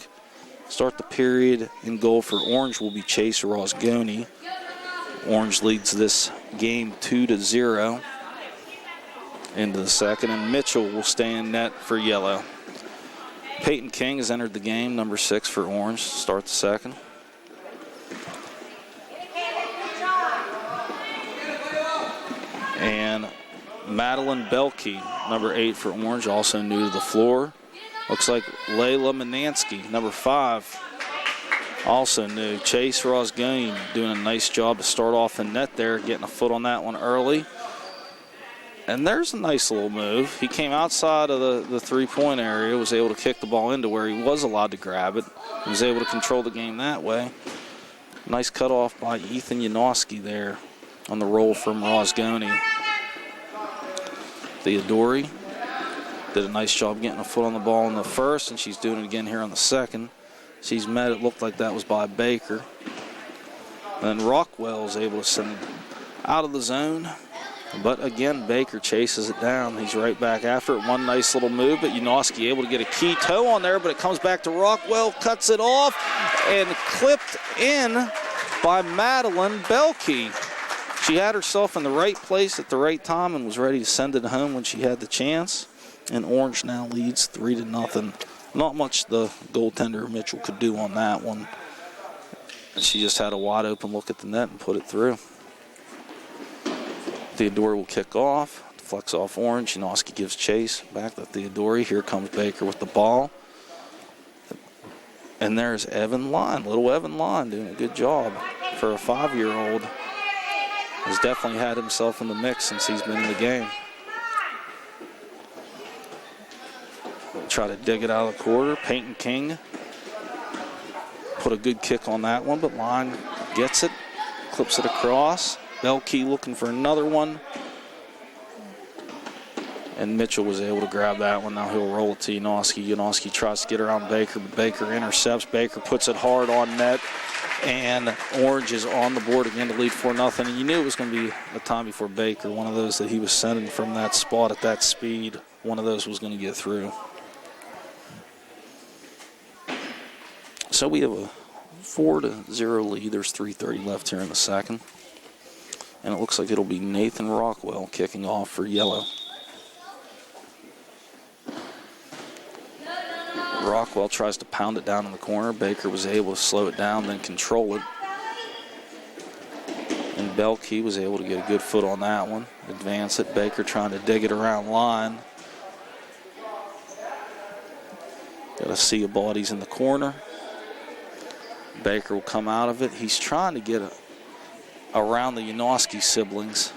Start the period in goal for Orange will be Chase Rosgoni. Orange leads this game 2-0 into the second, and Mitchell will stay in net for yellow. Peyton King has entered the game, number 6 for Orange, start the second. And Madeline Belkey, number 8 for Orange, also new to the floor. Looks like Layla Manansky, number 5, also new. Chase Rosgoni doing a nice job to start off in net there, getting a foot on that one early. And there's a nice little move. He came outside of the three-point area, was able to kick the ball into where he was allowed to grab it. He was able to control the game that way. Nice cutoff by Ethan Janoski there on the roll from Rosgoni. Theodori did a nice job getting a foot on the ball in the first, and she's doing it again here on the second. She's met, it looked like that was by Baker. And then Rockwell is able to send it out of the zone. But again, Baker chases it down. He's right back after it. One nice little move, but Janoski able to get a key toe on there, but it comes back to Rockwell, cuts it off, and clipped in by Madeline Belkey. She had herself in the right place at the right time and was ready to send it home when she had the chance. And Orange now leads 3-0. Not much the goaltender Mitchell could do on that one. And she just had a wide open look at the net and put it through. Theodori will kick off, deflects off Orange. Janoski gives chase back to Theodori. Here comes Baker with the ball. And there's Evan Line, little Evan Line doing a good job for a 5-year-old. Has definitely had himself in the mix since he's been in the game. Try to dig it out of the quarter. Peyton King put a good kick on that one, but Line gets it, clips it across. Belkey looking for another one. And Mitchell was able to grab that one. Now he'll roll it to Janoski. Janoski tries to get around Baker, but Baker intercepts. Baker puts it hard on net. And Orange is on the board again to lead 4-0. And you knew it was going to be a time before Baker. One of those that he was sending from that spot at that speed. One of those was going to get through. So we have a 4-0 lead. There's 3:30 left here in the second. And it looks like it'll be Nathan Rockwell kicking off for yellow. Rockwell tries to pound it down in the corner. Baker was able to slow it down, then control it. And Belkey was able to get a good foot on that one. Advance it. Baker trying to dig it around line. Got a sea of bodies in the corner. Baker will come out of it. He's trying to get around the Janoski siblings.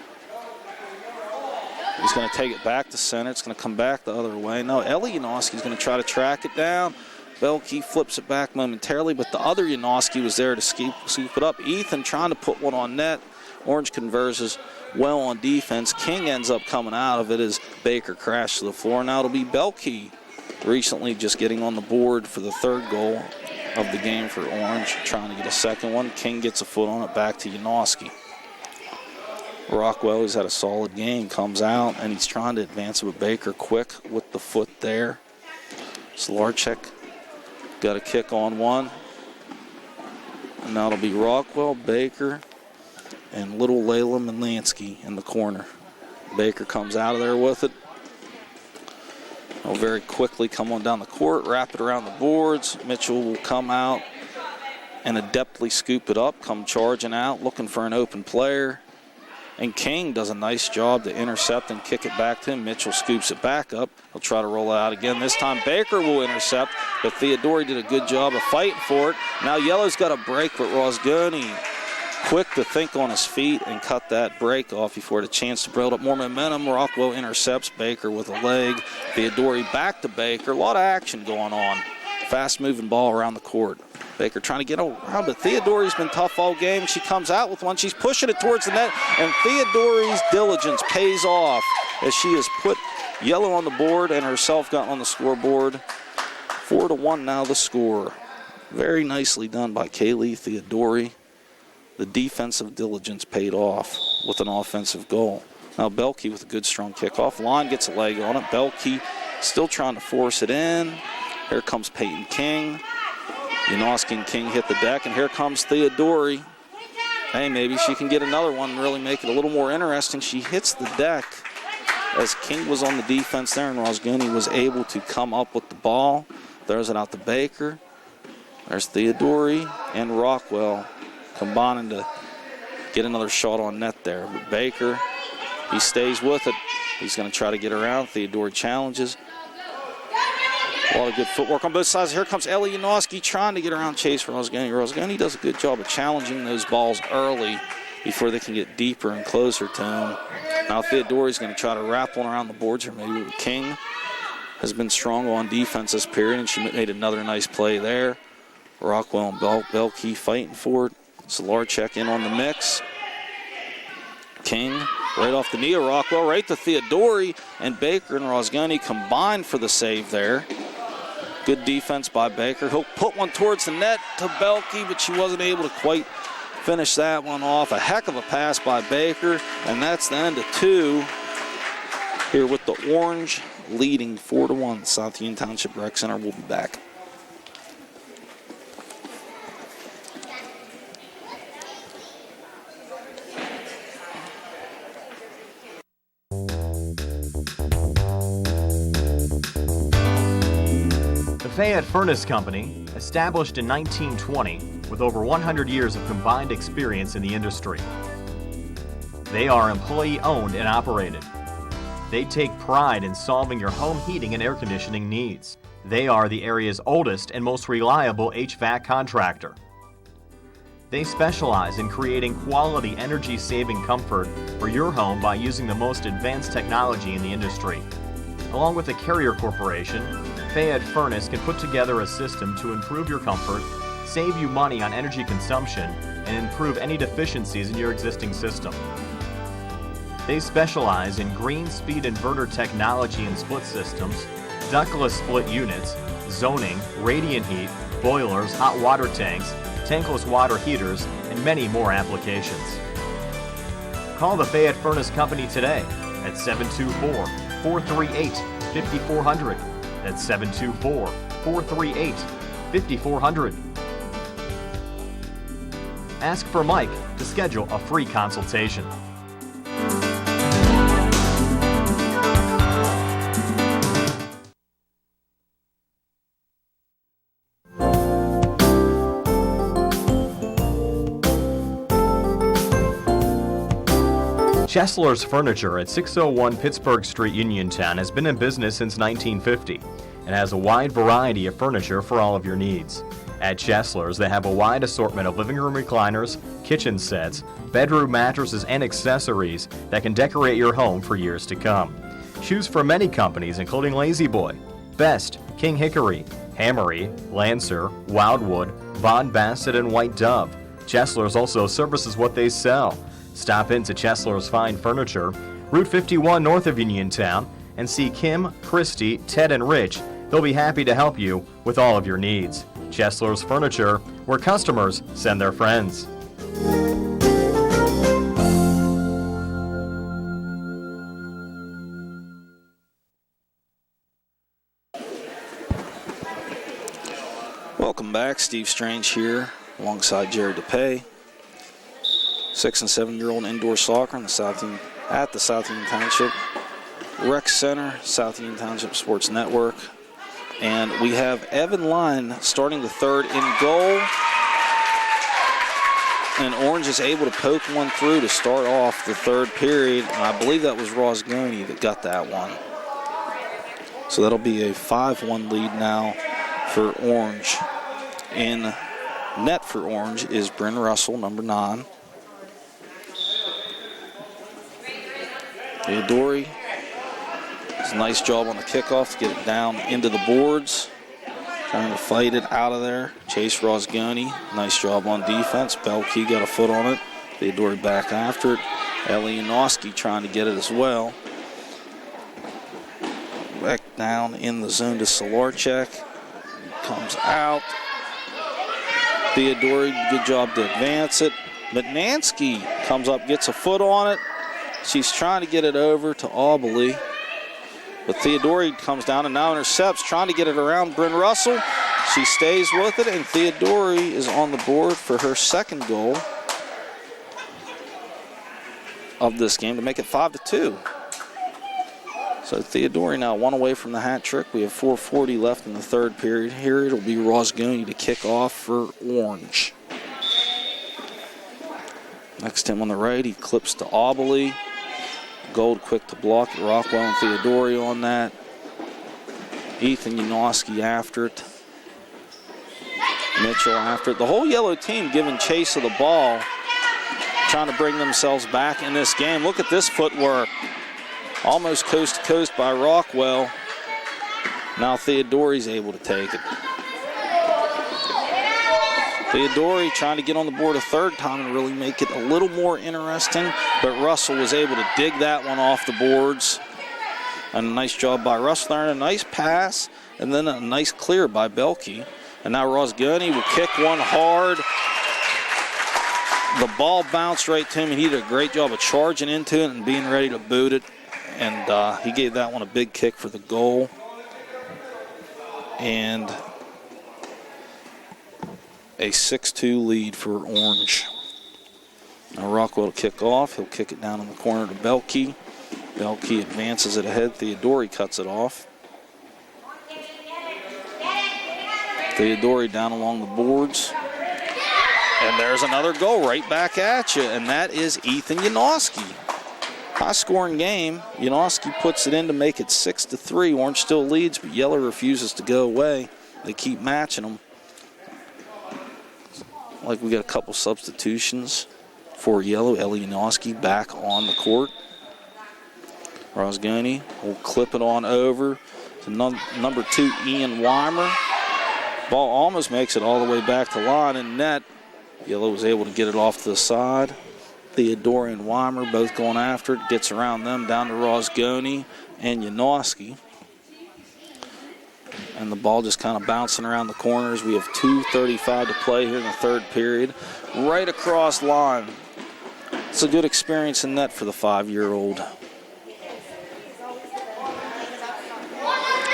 He's going to take it back to center. It's going to come back the other way. No, Ellie Janoski's going to try to track it down. Belkey flips it back momentarily, but the other Janoski was there to scoop it up. Ethan trying to put one on net. Orange converses well on defense. King ends up coming out of it as Baker crashed to the floor. Now it'll be Belkey recently just getting on the board for the third goal of the game for Orange, trying to get a second one. King gets a foot on it, back to Janoski. Rockwell, he's had a solid game, comes out, and he's trying to advance it with Baker quick with the foot there. Slarchek got a kick on one. And now it'll be Rockwell, Baker, and little Layla Melansky in the corner. Baker comes out of there with it. He'll very quickly come on down the court, wrap it around the boards. Mitchell will come out and adeptly scoop it up, come charging out, looking for an open player. And King does a nice job to intercept and kick it back to him. Mitchell scoops it back up. He'll try to roll it out again. This time Baker will intercept, but Theodori did a good job of fighting for it. Now Yellow's got a break, but Rosgoni quick to think on his feet and cut that break off before the chance to build up more momentum. Rockwell intercepts Baker with a leg. Theodori back to Baker. A lot of action going on. Fast-moving ball around the court. Baker trying to get around, but Theodori's been tough all game. She comes out with one. She's pushing it towards the net, and Theodori's diligence pays off as she has put Yellow on the board and herself gotten on the scoreboard. 4-1 now the score. Very nicely done by Kaylee Theodori. The defensive diligence paid off with an offensive goal. Now Belkey with a good strong kickoff. Lon gets a leg on it. Belkey still trying to force it in. Here comes Peyton King. Janoski and King hit the deck, and here comes Theodori. Hey, maybe she can get another one and really make it a little more interesting. She hits the deck as King was on the defense there, and Rosguni was able to come up with the ball. Throws it out to Baker. There's Theodori and Rockwell combining to get another shot on net there. But Baker, he stays with it. He's going to try to get around. Theodori challenges. A lot of good footwork on both sides. Here comes Ellie Janoski trying to get around Chase Rosguni. Rosguni does a good job of challenging those balls early before they can get deeper and closer to him. Now Theodori's going to try to wrap one around the boards here. Maybe King has been strong on defense this period, and she made another nice play there. Rockwell and Belkey fighting for it. Solarchek in on the mix. King right off the knee of Rockwell, right to Theodori, and Baker and Rosguni combined for the save there. Good defense by Baker. He'll put one towards the net to Belkey, but she wasn't able to quite finish that one off. A heck of a pass by Baker, and that's the end of two here with the Orange leading 4-1. South Union Township Rec Center will be back. The Fayette Furnace Company, established in 1920 with over 100 years of combined experience in the industry. They are employee-owned and operated. They take pride in solving your home heating and air conditioning needs. They are the area's oldest and most reliable HVAC contractor. They specialize in creating quality energy-saving comfort for your home by using the most advanced technology in the industry. Along with the Carrier Corporation, Fayette Furnace can put together a system to improve your comfort, save you money on energy consumption, and improve any deficiencies in your existing system. They specialize in green speed inverter technology and split systems, ductless split units, zoning, radiant heat, boilers, hot water tanks, tankless water heaters, and many more applications. Call the Fayette Furnace Company today at 724-438-5400. That's 724-438-5400. Ask for Mike to schedule a free consultation. Chesler's Furniture at 601 Pittsburgh Street, Uniontown has been in business since 1950 and has a wide variety of furniture for all of your needs. At Chesler's, they have a wide assortment of living room recliners, kitchen sets, bedroom mattresses, and accessories that can decorate your home for years to come. Choose from many companies including Lazy Boy, Best, King Hickory, Hammery, Lancer, Wildwood, Von Bassett, and White Dove. Chesler's also services what they sell. Stop into Chesler's Fine Furniture, Route 51 north of Uniontown, and see Kim, Christy, Ted, and Rich. They'll be happy to help you with all of your needs. Chesler's Furniture, where customers send their friends. Welcome back. Steve Strange here alongside Jared DePay. 6- and 7-year-old indoor soccer in the South Union Township Rec Center, South Union Township Sports Network. And we have Evan Line starting the third in goal. And Orange is able to poke one through to start off the third period. And I believe that was Rosgoni that got that one. So that'll be a 5-1 lead now for Orange. In net for Orange is Bryn Russell, number 9. Theodori does a nice job on the kickoff to get it down into the boards. Trying to fight it out of there. Chase Rosgoni, nice job on defense. Belkey got a foot on it. Theodori back after it. Elianowski trying to get it as well. Back down in the zone to Solarchek. Comes out. Theodori, good job to advance it. Matnansky comes up, gets a foot on it. She's trying to get it over to Aubely. But Theodori comes down and now intercepts, trying to get it around Bryn Russell. She stays with it, and Theodori is on the board for her second goal of this game to make it 5-2. So Theodori now one away from the hat trick. We have 4:40 left in the third period. Here it'll be Rosgoni to kick off for Orange. Next to him on the right, he clips to Aubely. Gold quick to block it. Rockwell and Theodori on that. Ethan Yanowski after it. Mitchell after it. The whole yellow team giving chase of the ball, trying to bring themselves back in this game. Look at this footwork. Almost coast to coast by Rockwell. Now Theodori's able to take it. Theodori trying to get on the board a third time and really make it a little more interesting, but Russell was able to dig that one off the boards. And a nice job by Russell there, and a nice pass, and then a nice clear by Belkey. And now Rosgoni will kick one hard. The ball bounced right to him, and he did a great job of charging into it and being ready to boot it. And he gave that one a big kick for the goal. And a 6-2 lead for Orange. Now Rockwell will kick off. He'll kick it down in the corner to Belkey. Belkey advances it ahead. Theodori cuts it off. Theodori down along the boards. And there's another goal right back at you, and that is Ethan Yanowski. High-scoring game. Yanowski puts it in to make it 6-3. Orange still leads, but Yellow refuses to go away. They keep matching them. Like we got a couple substitutions for Yellow. Elianowski back on the court. Rosgoni will clip it on over to number 2, Ian Weimer. Ball almost makes it all the way back to line and net. Yellow was able to get it off to the side. Theodori and Weimer both going after it. Gets around them down to Rosgoni and Yanowski. And the ball just kind of bouncing around the corners. We have 2:35 to play here in the third period. Right across line. It's a good experience in net for the 5-year-old.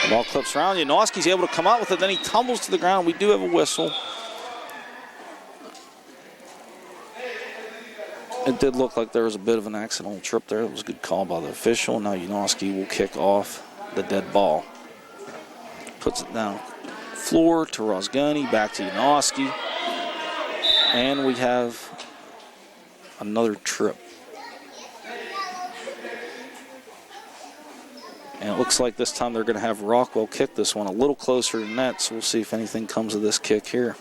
The ball clips around. Yanowski's able to come out with it. Then he tumbles to the ground. We do have a whistle. It did look like there was a bit of an accidental trip there. It was a good call by the official. Now Yanowski will kick off the dead ball. Puts it down floor to Rosgoni, back to Yanowski. And we have another trip. And it looks like this time they're going to have Rockwell kick this one a little closer to net, so we'll see if anything comes of this kick here.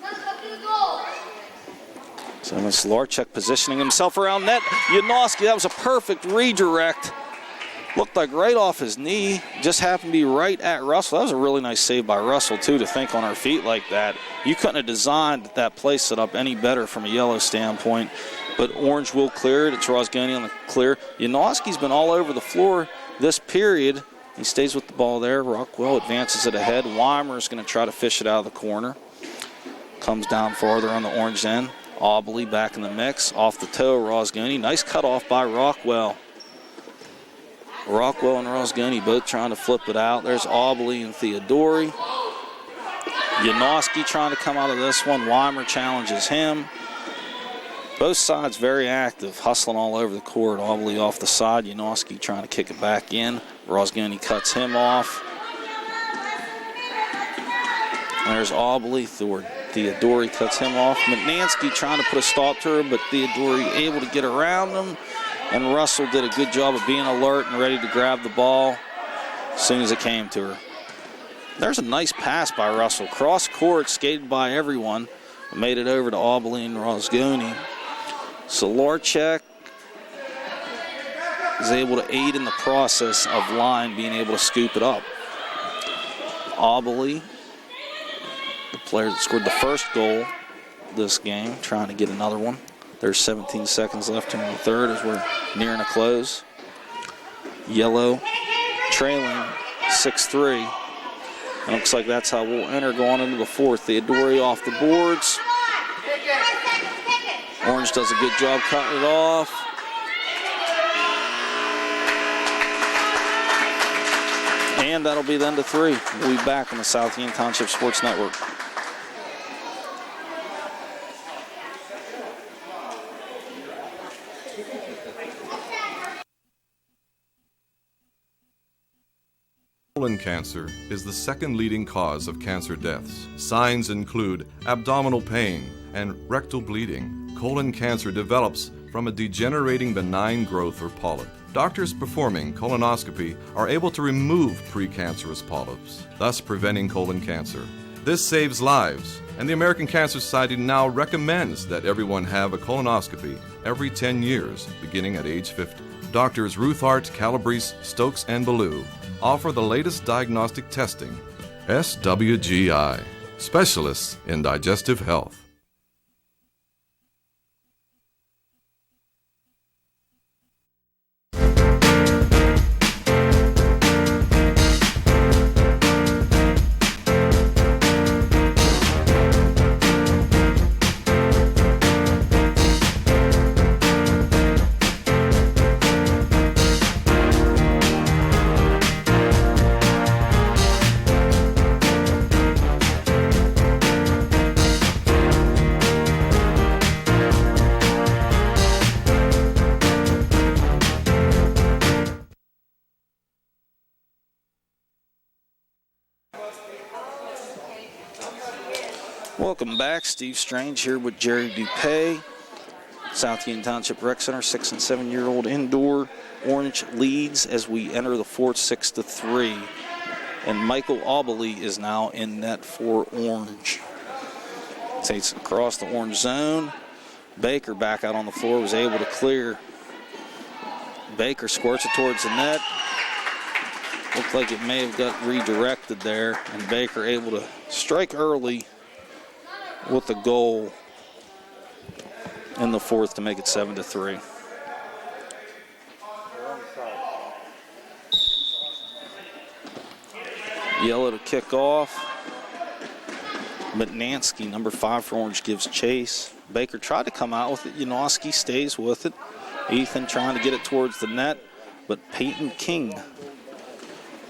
So Solarchek positioning himself around net. Yanowski, that was a perfect redirect. Looked like right off his knee. Just happened to be right at Russell. That was a really nice save by Russell, too, to think on her feet like that. You couldn't have designed that play set up any better from a Yellow standpoint. But Orange will clear it. It's Rosgoni on the clear. Yanowski's been all over the floor this period. He stays with the ball there. Rockwell advances it ahead. Weimer's going to try to fish it out of the corner. Comes down farther on the Orange end. Aubely back in the mix. Off the toe, Rosgoni. Nice cutoff by Rockwell. Rockwell and Rosgoni both trying to flip it out. There's Aubely and Theodori. Yanowski trying to come out of this one. Weimer challenges him. Both sides very active, hustling all over the court. Aubely off the side. Yanowski trying to kick it back in. Rosgoni cuts him off. There's Aubely. Theodori cuts him off. Mutnansky trying to put a stop to her, but Theodori able to get around him. And Russell did a good job of being alert and ready to grab the ball as soon as it came to her. There's a nice pass by Russell. Cross court, skated by everyone. Made it over to Aubeli and Rosgoni. Solarchek is able to aid in the process of Line being able to scoop it up. Aubeli, the player that scored the first goal this game, trying to get another one. There's 17 seconds left in the third as we're nearing a close. Yellow trailing 6-3. It looks like that's how we'll enter going into the fourth. Theodori off the boards. Orange does a good job cutting it off. And that'll be the end of three. We'll be back on the South Union Township Sports Network. Colon cancer is the second leading cause of cancer deaths. Signs include abdominal pain and rectal bleeding. Colon cancer develops from a degenerating benign growth or polyp. Doctors performing colonoscopy are able to remove precancerous polyps, thus preventing colon cancer. This saves lives, and the American Cancer Society now recommends that everyone have a colonoscopy every 10 years, beginning at age 50. Doctors Ruthart, Calabrese, Stokes, and Ballou offer the latest diagnostic testing. SWGI, specialists in digestive health. Welcome back. Steve Strange here with Jerry Dupay. South Union Township Rec Center, 6- and 7-year-old indoor. Orange leads as we enter the fourth, 6-3. And Michael Aubeli is now in net for Orange. Takes it across the orange zone. Baker back out on the floor, was able to clear. Baker squirts it towards the net. Looked like it may have got redirected there, and Baker able to strike early with the goal in the fourth to make it 7-3. Yellow to kick off. Mutnansky, number 5 for Orange, gives chase. Baker tried to come out with it. Janoski stays with it. Ethan trying to get it towards the net, but Peyton King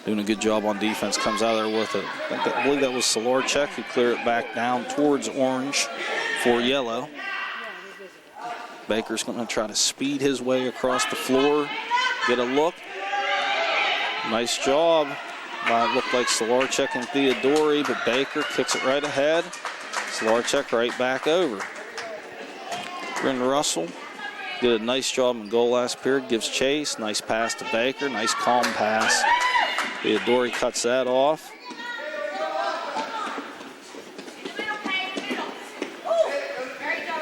doing a good job on defense, comes out of there with it. I believe that was Solarchek who cleared it back down towards Orange for Yellow. Baker's going to try to speed his way across the floor, get a look. Nice job by, it looked like Solarchek and Theodori, but Baker kicks it right ahead. Solarchek right back over. Bryn Russell did a nice job in goal last period, gives chase. Nice pass to Baker, nice calm pass. Theodori cuts that off.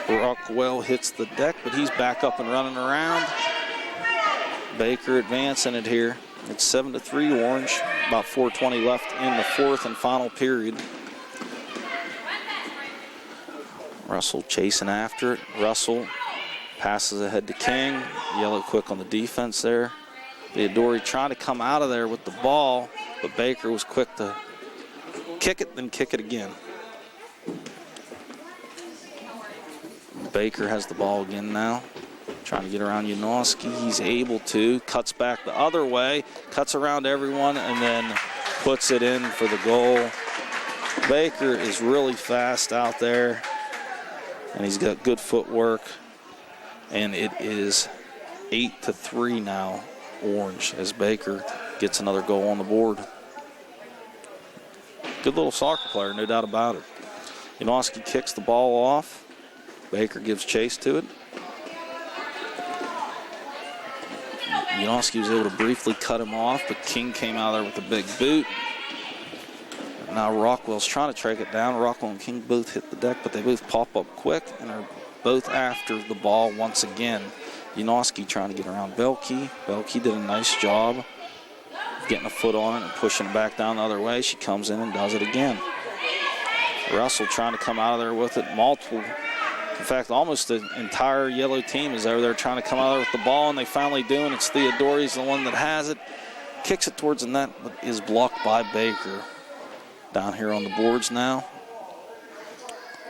Rockwell hits the deck, but he's back up and running around. Baker advancing it here. It's 7-3 Orange. About 4:20 left in the fourth and final period. Russell chasing after it. Russell passes ahead to King. Yellow quick on the defense there. Theodori trying to come out of there with the ball, but Baker was quick to kick it, then kick it again. Baker has the ball again now, trying to get around Janoski. He's able to, cuts back the other way, cuts around everyone, and then puts it in for the goal. Baker is really fast out there, and he's got good footwork, and it is 8-3 now. Orange as Baker gets another goal on the board. Good little soccer player, no doubt about it. Janoski kicks the ball off. Baker gives chase to it. Janoski was able to briefly cut him off, but King came out there with a big boot. Now Rockwell's trying to track it down. Rockwell and King both hit the deck, but they both pop up quick and are both after the ball once again. Janoski trying to get around Belkey. Belkey did a nice job of getting a foot on it and pushing it back down the other way. She comes in and does it again. Russell trying to come out of there with it. Multiple, in fact, almost the entire yellow team is over there trying to come out of there with the ball, and they finally do, and it's Theodori's the one that has it. Kicks it towards the net, but is blocked by Baker. Down here on the boards now.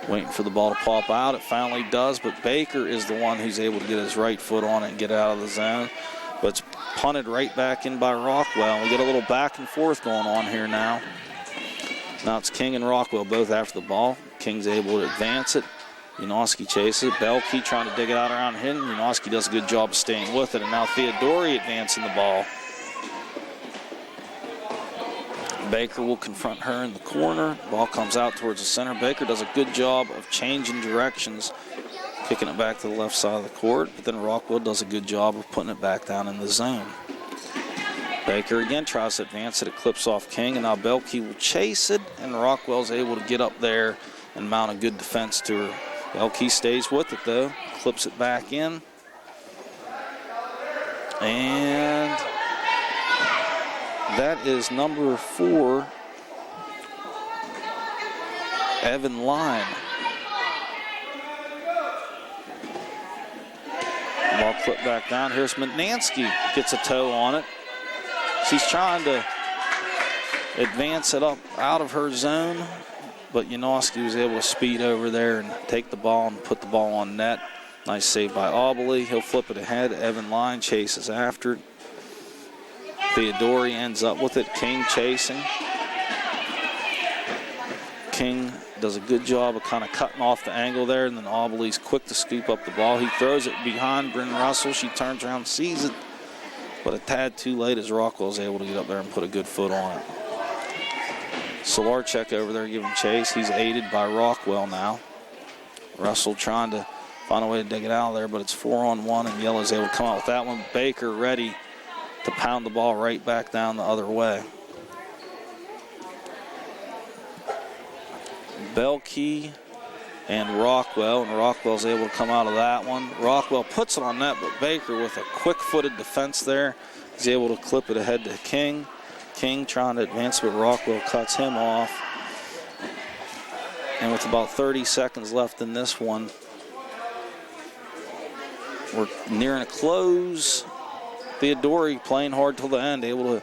Waiting for the ball to pop out. It finally does, but Baker is the one who's able to get his right foot on it and get out of the zone. But it's punted right back in by Rockwell. We get a little back and forth going on here now. Now it's King and Rockwell both after the ball. King's able to advance it. Janoski chases it. Belkey trying to dig it out around him. Janoski does a good job of staying with it. And now Theodori advancing the ball. Baker will confront her in the corner. Ball comes out towards the center. Baker does a good job of changing directions, kicking it back to the left side of the court. But then Rockwell does a good job of putting it back down in the zone. Baker again tries to advance it. It clips off King, and now Belkey will chase it, and Rockwell's able to get up there and mount a good defense to her. Belkey stays with it, though. Clips it back in. And that is number 4, Evan Line. Ball clipped back down. Here's Mutnansky, gets a toe on it. She's trying to advance it up out of her zone, but Janoski was able to speed over there and take the ball and put the ball on net. Nice save by Aubley. He'll flip it ahead. Evan Line chases after it. Theodori ends up with it. King chasing. King does a good job of kind of cutting off the angle there, and then Aubley's quick to scoop up the ball. He throws it behind Bryn Russell. She turns around, sees it, but a tad too late as Rockwell's able to get up there and put a good foot on it. Solarchek over there giving chase. He's aided by Rockwell now. Russell trying to find a way to dig it out of there, but it's 4-on-1, and Yellow's able to come out with that one. Baker ready to pound the ball right back down the other way. Belkey and Rockwell's able to come out of that one. Rockwell puts it on net, but Baker with a quick-footed defense there is able to clip it ahead to King. King trying to advance, but Rockwell cuts him off. And with about 30 seconds left in this one, we're nearing a close. Theodori playing hard till the end, able to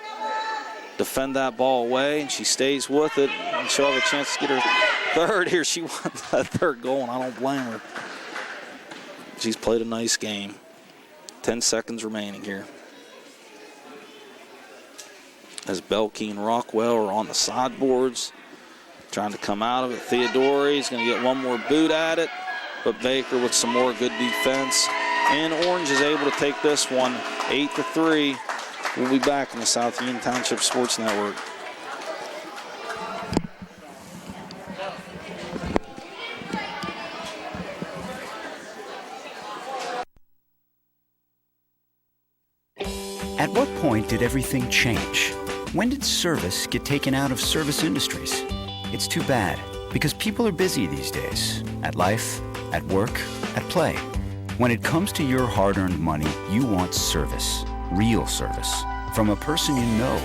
defend that ball away, and she stays with it, and she'll have a chance to get her third here. She wants that third goal, and I don't blame her. She's played a nice game. 10 seconds remaining here. As Belkey and Rockwell are on the sideboards, trying to come out of it. Theodori's going to get one more boot at it, but Baker with some more good defense. And Orange is able to take this one 8-3. We'll be back in the South Union Township Sports Network. At what point did everything change? When did service get taken out of service industries? It's too bad, because people are busy these days. At life, at work, at play. When it comes to your hard-earned money, you want service. Real service. From a person you know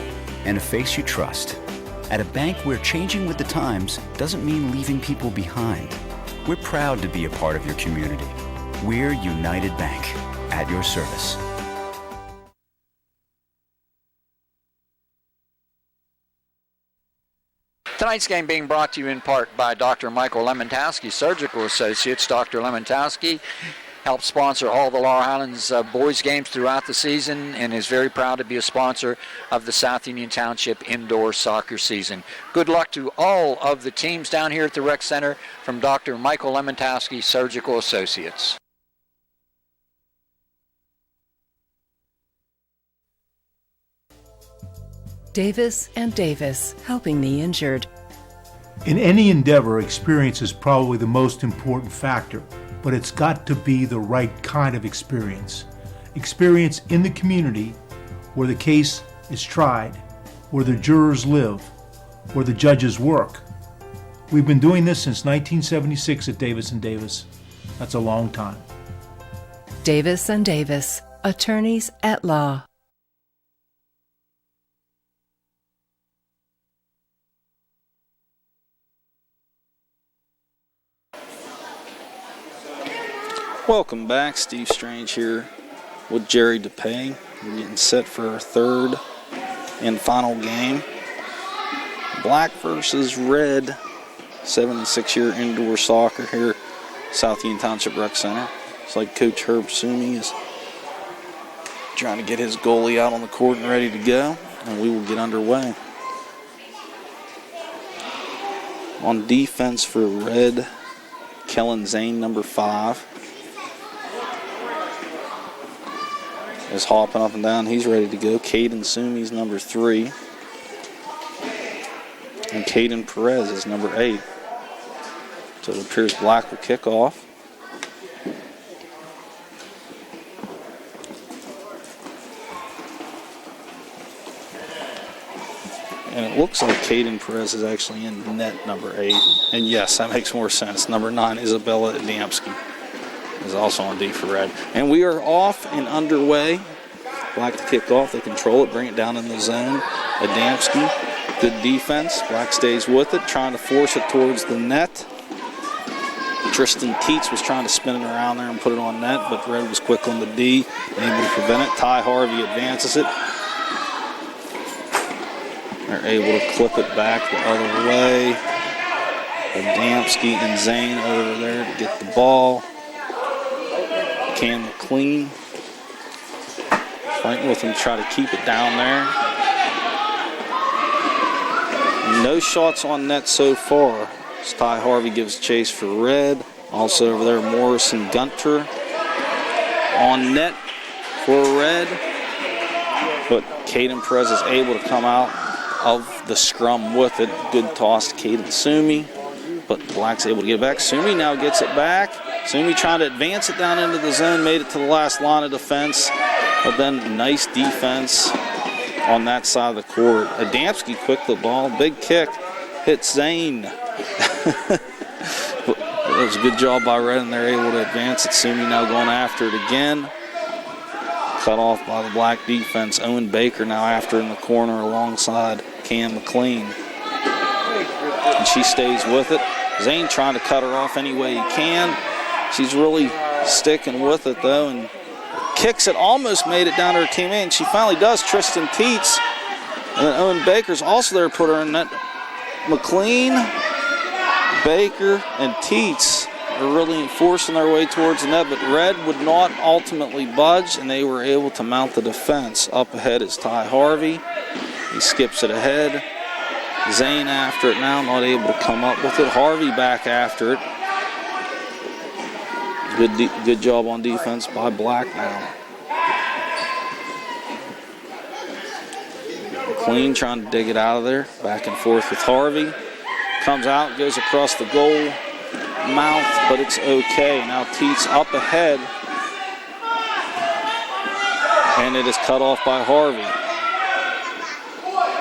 and a face you trust. At a bank where changing with the times doesn't mean leaving people behind. We're proud to be a part of your community. We're United Bank, at your service. Tonight's game being brought to you in part by Dr. Michael Lemontowski, Surgical Associates. Dr. Lemontowski helps sponsor all the Laurel Highlands boys games throughout the season and is very proud to be a sponsor of the South Union Township indoor soccer season. Good luck to all of the teams down here at the Rec Center from Dr. Michael Lemontowski, Surgical Associates. Davis and Davis, helping the injured. In any endeavor, experience is probably the most important factor, but it's got to be the right kind of experience. Experience in the community where the case is tried, where the jurors live, where the judges work. We've been doing this since 1976 at Davis & Davis. That's a long time. Davis & Davis, attorneys at law. Welcome back. Steve Strange here with Jerry DePay. We're getting set for our third and final game. Black versus red. 76-year indoor soccer here, South Union Township Rec Center. It's like Coach Herb Sumi is trying to get his goalie out on the court and ready to go, and we will get underway. On defense for red, Kellen Zane, number 5, is hopping up and down. He's ready to go. Caden Sumi's number 3. And Caden Perez is number 8. So it appears Black will kick off. And it looks like Caden Perez is actually in net number 8. And yes, that makes more sense. Number 9, Isabella Adamski, is also on D for red. And we are off and underway. Black to kick off. They control it, bring it down in the zone. Adamski, good defense. Black stays with it, trying to force it towards the net. Tristan Teets was trying to spin it around there and put it on net, but red was quick on the D, able to prevent it. Ty Harvey advances it. They're able to clip it back the other way. Adamski and Zane over there to get the ball. Cam McLean fighting with him to try to keep it down there. No shots on net so far. Ty Harvey gives chase for red. Also over there, Morrison Gunter on net for red. But Caden Perez is able to come out of the scrum with it. Good toss to Caden Sumi. But Black's able to get it back. Sumi now gets it back. Sumi trying to advance it down into the zone. Made it to the last line of defense. But then nice defense on that side of the court. Adamski quick the ball. Big kick. Hits Zane. It was a good job by red, and they're able to advance it. Sumi now going after it again. Cut off by the Black defense. Owen Baker now after in the corner alongside Cam McLean. And she stays with it. Zane trying to cut her off any way he can. She's really sticking with it, though, and kicks it. Almost made it down to her teammate, and she finally does. Tristan Teets. And then Owen Baker's also there to put her in net. McLean, Baker, and Teets are really forcing their way towards the net, but red would not ultimately budge, and they were able to mount the defense. Up ahead is Ty Harvey. He skips it ahead. Zane after it now, not able to come up with it. Harvey back after it. Good job on defense by Black now. McLean trying to dig it out of there. Back and forth with Harvey. Comes out, goes across the goal mouth, but it's okay. Now Teets up ahead. And it is cut off by Harvey.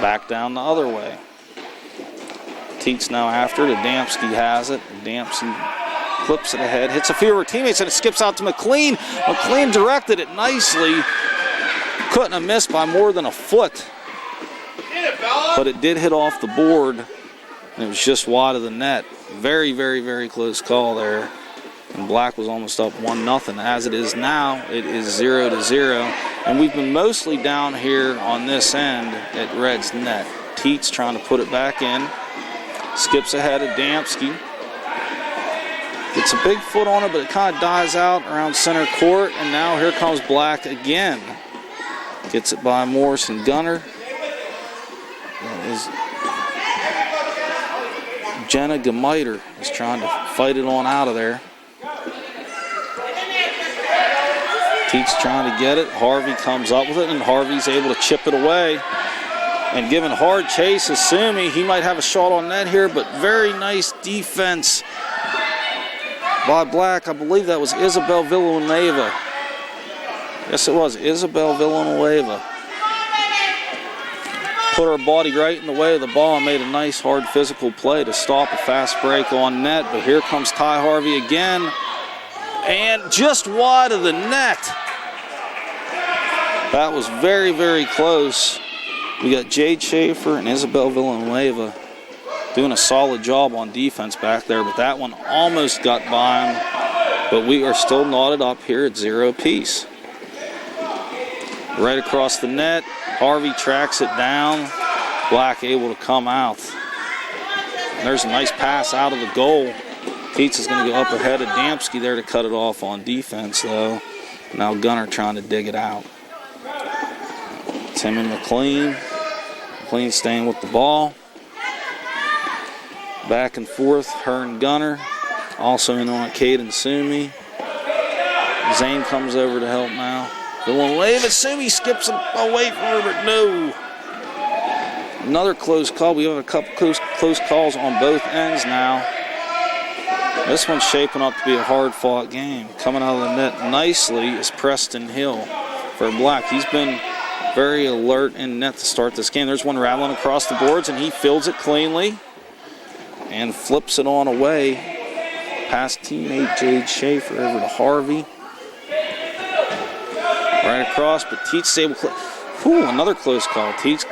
Back down the other way. Teets now after it. Adamski has it. Adamski clips it ahead. Hits a few of her teammates and it skips out to McLean. McLean directed it nicely. Couldn't have missed by more than a foot. But it did hit off the board. And it was just wide of the net. Very, very, very close call there. And Black was almost up 1-0. As it is now, it is 0-0. And we've been mostly down here on this end at Red's net. Teets trying to put it back in. Skips ahead of Adamski. Gets a big foot on it, but it kind of dies out around center court. And now here comes Black again. Gets it by Morrison Gunner. Jenna Gemiter is trying to fight it on out of there. Teets trying to get it. Harvey comes up with it, and Harvey's able to chip it away. and giving hard chase. Assuming he might have a shot on net here, but very nice defense by Black. I believe that was Isabel Villanueva. Yes, it was Isabel Villanueva. Put her body right in the way of the ball and made a nice hard physical play to stop a fast break on net. But here comes Ty Harvey again, and just wide of the net. That was very, very close. We got Jade Schaefer and Isabel Villanueva doing a solid job on defense back there, but that one almost got by him. But we are still knotted up here at 0 apiece. Right across the net, Harvey tracks it down. Black able to come out. And there's a nice pass out of the goal. Teets is going to go up ahead of Damsky there to cut it off on defense, though. Now Gunner trying to dig it out. Tim and McLean. McLean staying with the ball. Back and forth, her and Gunner. Also in on Caden Sumi. Zane comes over to help now. Villanueva, Sumi skips away from her, but no. Another close call. We have a couple close calls on both ends now. This one's shaping up to be a hard-fought game. Coming out of the net nicely is Preston Hill for Black. He's been very alert in net to start this game. There's one rattling across the boards, and he fields it cleanly and flips it on away past teammate Jade Schaefer over to Harvey. Right across, but Teets able. Another close call. Teets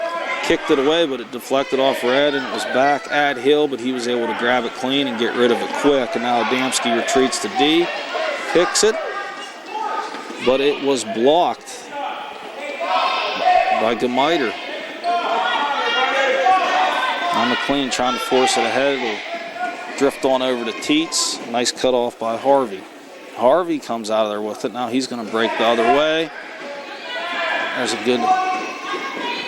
kicked it away, but it deflected off Red, and it was back at Hill, but he was able to grab it clean and get rid of it quick. And now Adamski retreats to D, picks it, but it was blocked by Gemiter. Now McLean trying to force it ahead. It'll drift on over to Teets. Nice cut off by Harvey. Harvey comes out of there with it. Now he's going to break the other way. There's a good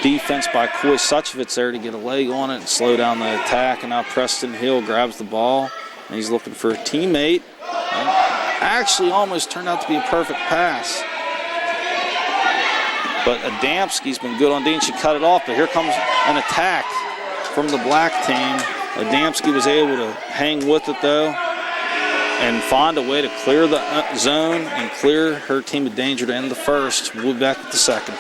defense by Coy Suchevitz there to get a leg on it and slow down the attack. And now Preston Hill grabs the ball, and he's looking for a teammate. And actually almost turned out to be a perfect pass. But Adamski's been good on D, and she cut it off. But here comes an attack from the Black team. Adamski was able to hang with it, though, and find a way to clear the zone and clear her team of danger to end the first. We'll be back with the second.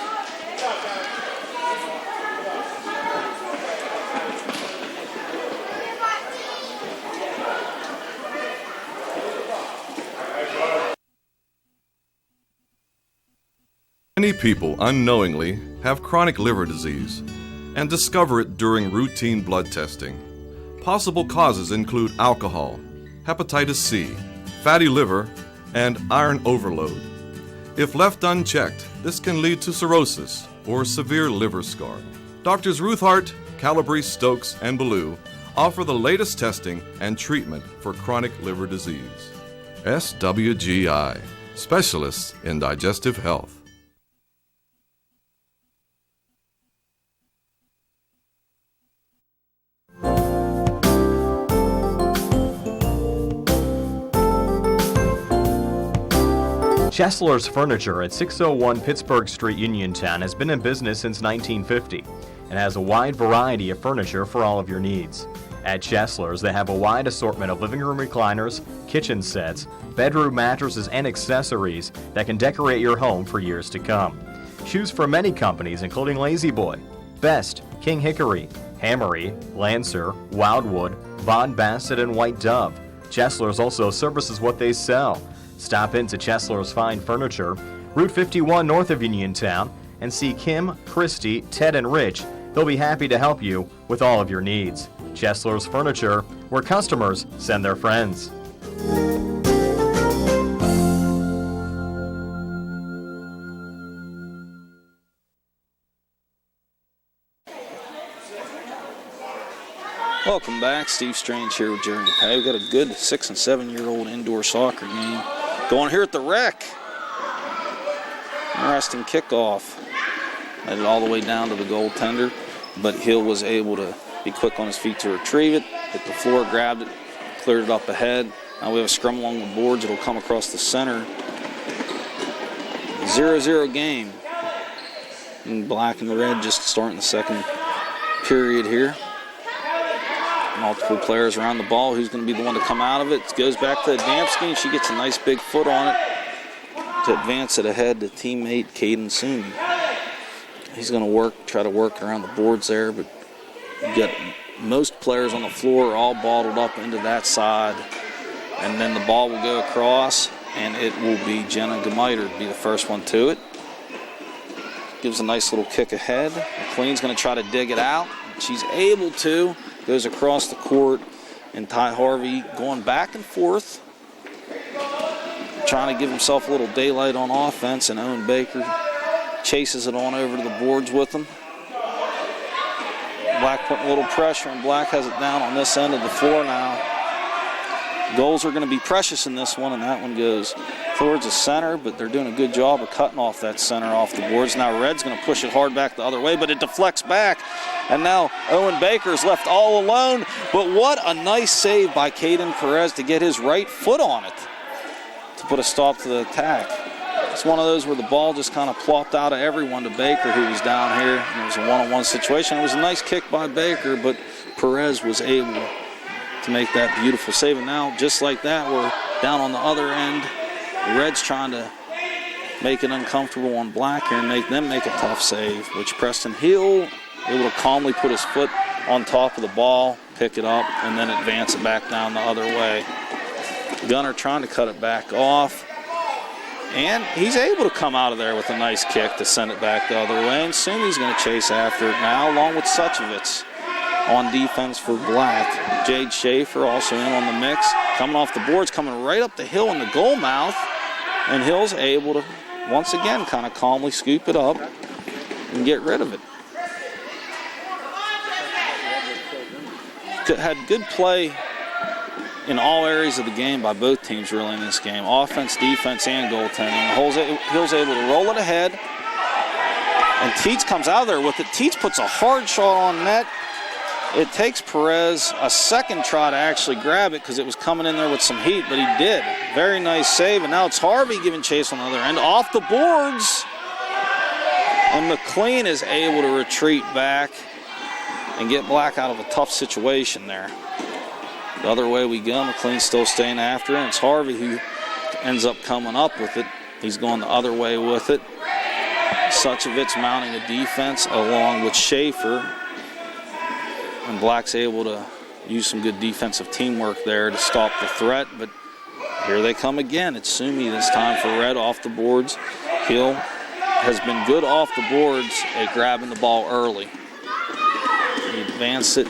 Many people unknowingly have chronic liver disease and discover it during routine blood testing. Possible causes include alcohol, hepatitis C, fatty liver, and iron overload. If left unchecked, this can lead to cirrhosis or severe liver scarring. Doctors Ruthhart, Calabrese, Stokes, and Ballou offer the latest testing and treatment for chronic liver disease. SWGI, specialists in digestive health. Chesler's Furniture at 601 Pittsburgh Street, Uniontown has been in business since 1950 and has a wide variety of furniture for all of your needs. At Chesler's, they have a wide assortment of living room recliners, kitchen sets, bedroom mattresses, and accessories that can decorate your home for years to come. Choose from many companies including Lazy Boy, Best, King Hickory, Hammery, Lancer, Wildwood, Von Bassett, and White Dove. Chesler's also services what they sell. Stop into Chesler's Fine Furniture, Route 51 north of Uniontown, and see Kim, Christy, Ted, and Rich. They'll be happy to help you with all of your needs. Chesler's Furniture, where customers send their friends. Welcome back. Steve Strange here with Jerry DePay. We've got a good 6- and 7-year-old indoor soccer game going here at the Rec. Interesting kickoff. Made it all the way down to the goaltender, but Hill was able to be quick on his feet to retrieve it, hit the floor, grabbed it, cleared it up ahead. Now we have a scrum along the boards. It'll come across the center. 0-0 game. And Black and Red just starting the second period here. Multiple players around the ball. Who's going to be the one to come out of it? It goes back to Adamski, and she gets a nice big foot on it to advance it ahead to teammate Caden Sumi. He's going to try to work around the boards there, but you got most players on the floor all balled up into that side, and then the ball will go across, and it will be Jenna Gemiter to be the first one to it. Gives a nice little kick ahead. McLean's going to try to dig it out. She's able to. Goes across the court, and Ty Harvey going back and forth, trying to give himself a little daylight on offense, and Owen Baker chases it on over to the boards with him. Black putting a little pressure, and Black has it down on this end of the floor now. Goals are going to be precious in this one, and that one goes towards the center, but they're doing a good job of cutting off that center off the boards. Now Red's going to push it hard back the other way, but it deflects back, and now Owen Baker's left all alone. But what a nice save by Caden Perez to get his right foot on it to put a stop to the attack. It's one of those where the ball just kind of plopped out of everyone to Baker, who was down here, and it was a one-on-one situation. It was a nice kick by Baker, but Perez was able to make that beautiful save. And now, just like that, we're down on the other end. The Reds trying to make it uncomfortable on Black here and make them make a tough save, which Preston Hill able to calmly put his foot on top of the ball, pick it up, and then advance it back down the other way. Gunner trying to cut it back off, and he's able to come out of there with a nice kick to send it back the other way, and Sumi's going to chase after it now, along with Suchevitz. On defense for Black. Jade Schaefer also in on the mix. Coming off the boards, coming right up the hill in the goal mouth. And Hill's able to, once again, kind of calmly scoop it up and get rid of it. Had good play in all areas of the game by both teams really in this game. Offense, defense, and goaltending. Hill's able to roll it ahead. And Teets comes out of there with it. Teets puts a hard shot on net. It takes Perez a second try to actually grab it because it was coming in there with some heat, but he did. Very nice save, and now it's Harvey giving chase on the other end. Off the boards, and McLean is able to retreat back and get Black out of a tough situation there. The other way we go, McLean's still staying after it, and it's Harvey who ends up coming up with it. He's going the other way with it. Suchevitz mounting a defense along with Schaefer. And Black's able to use some good defensive teamwork there to stop the threat, but here they come again. It's Sumi this time for Red off the boards. Hill has been good off the boards at grabbing the ball early. He advanced it.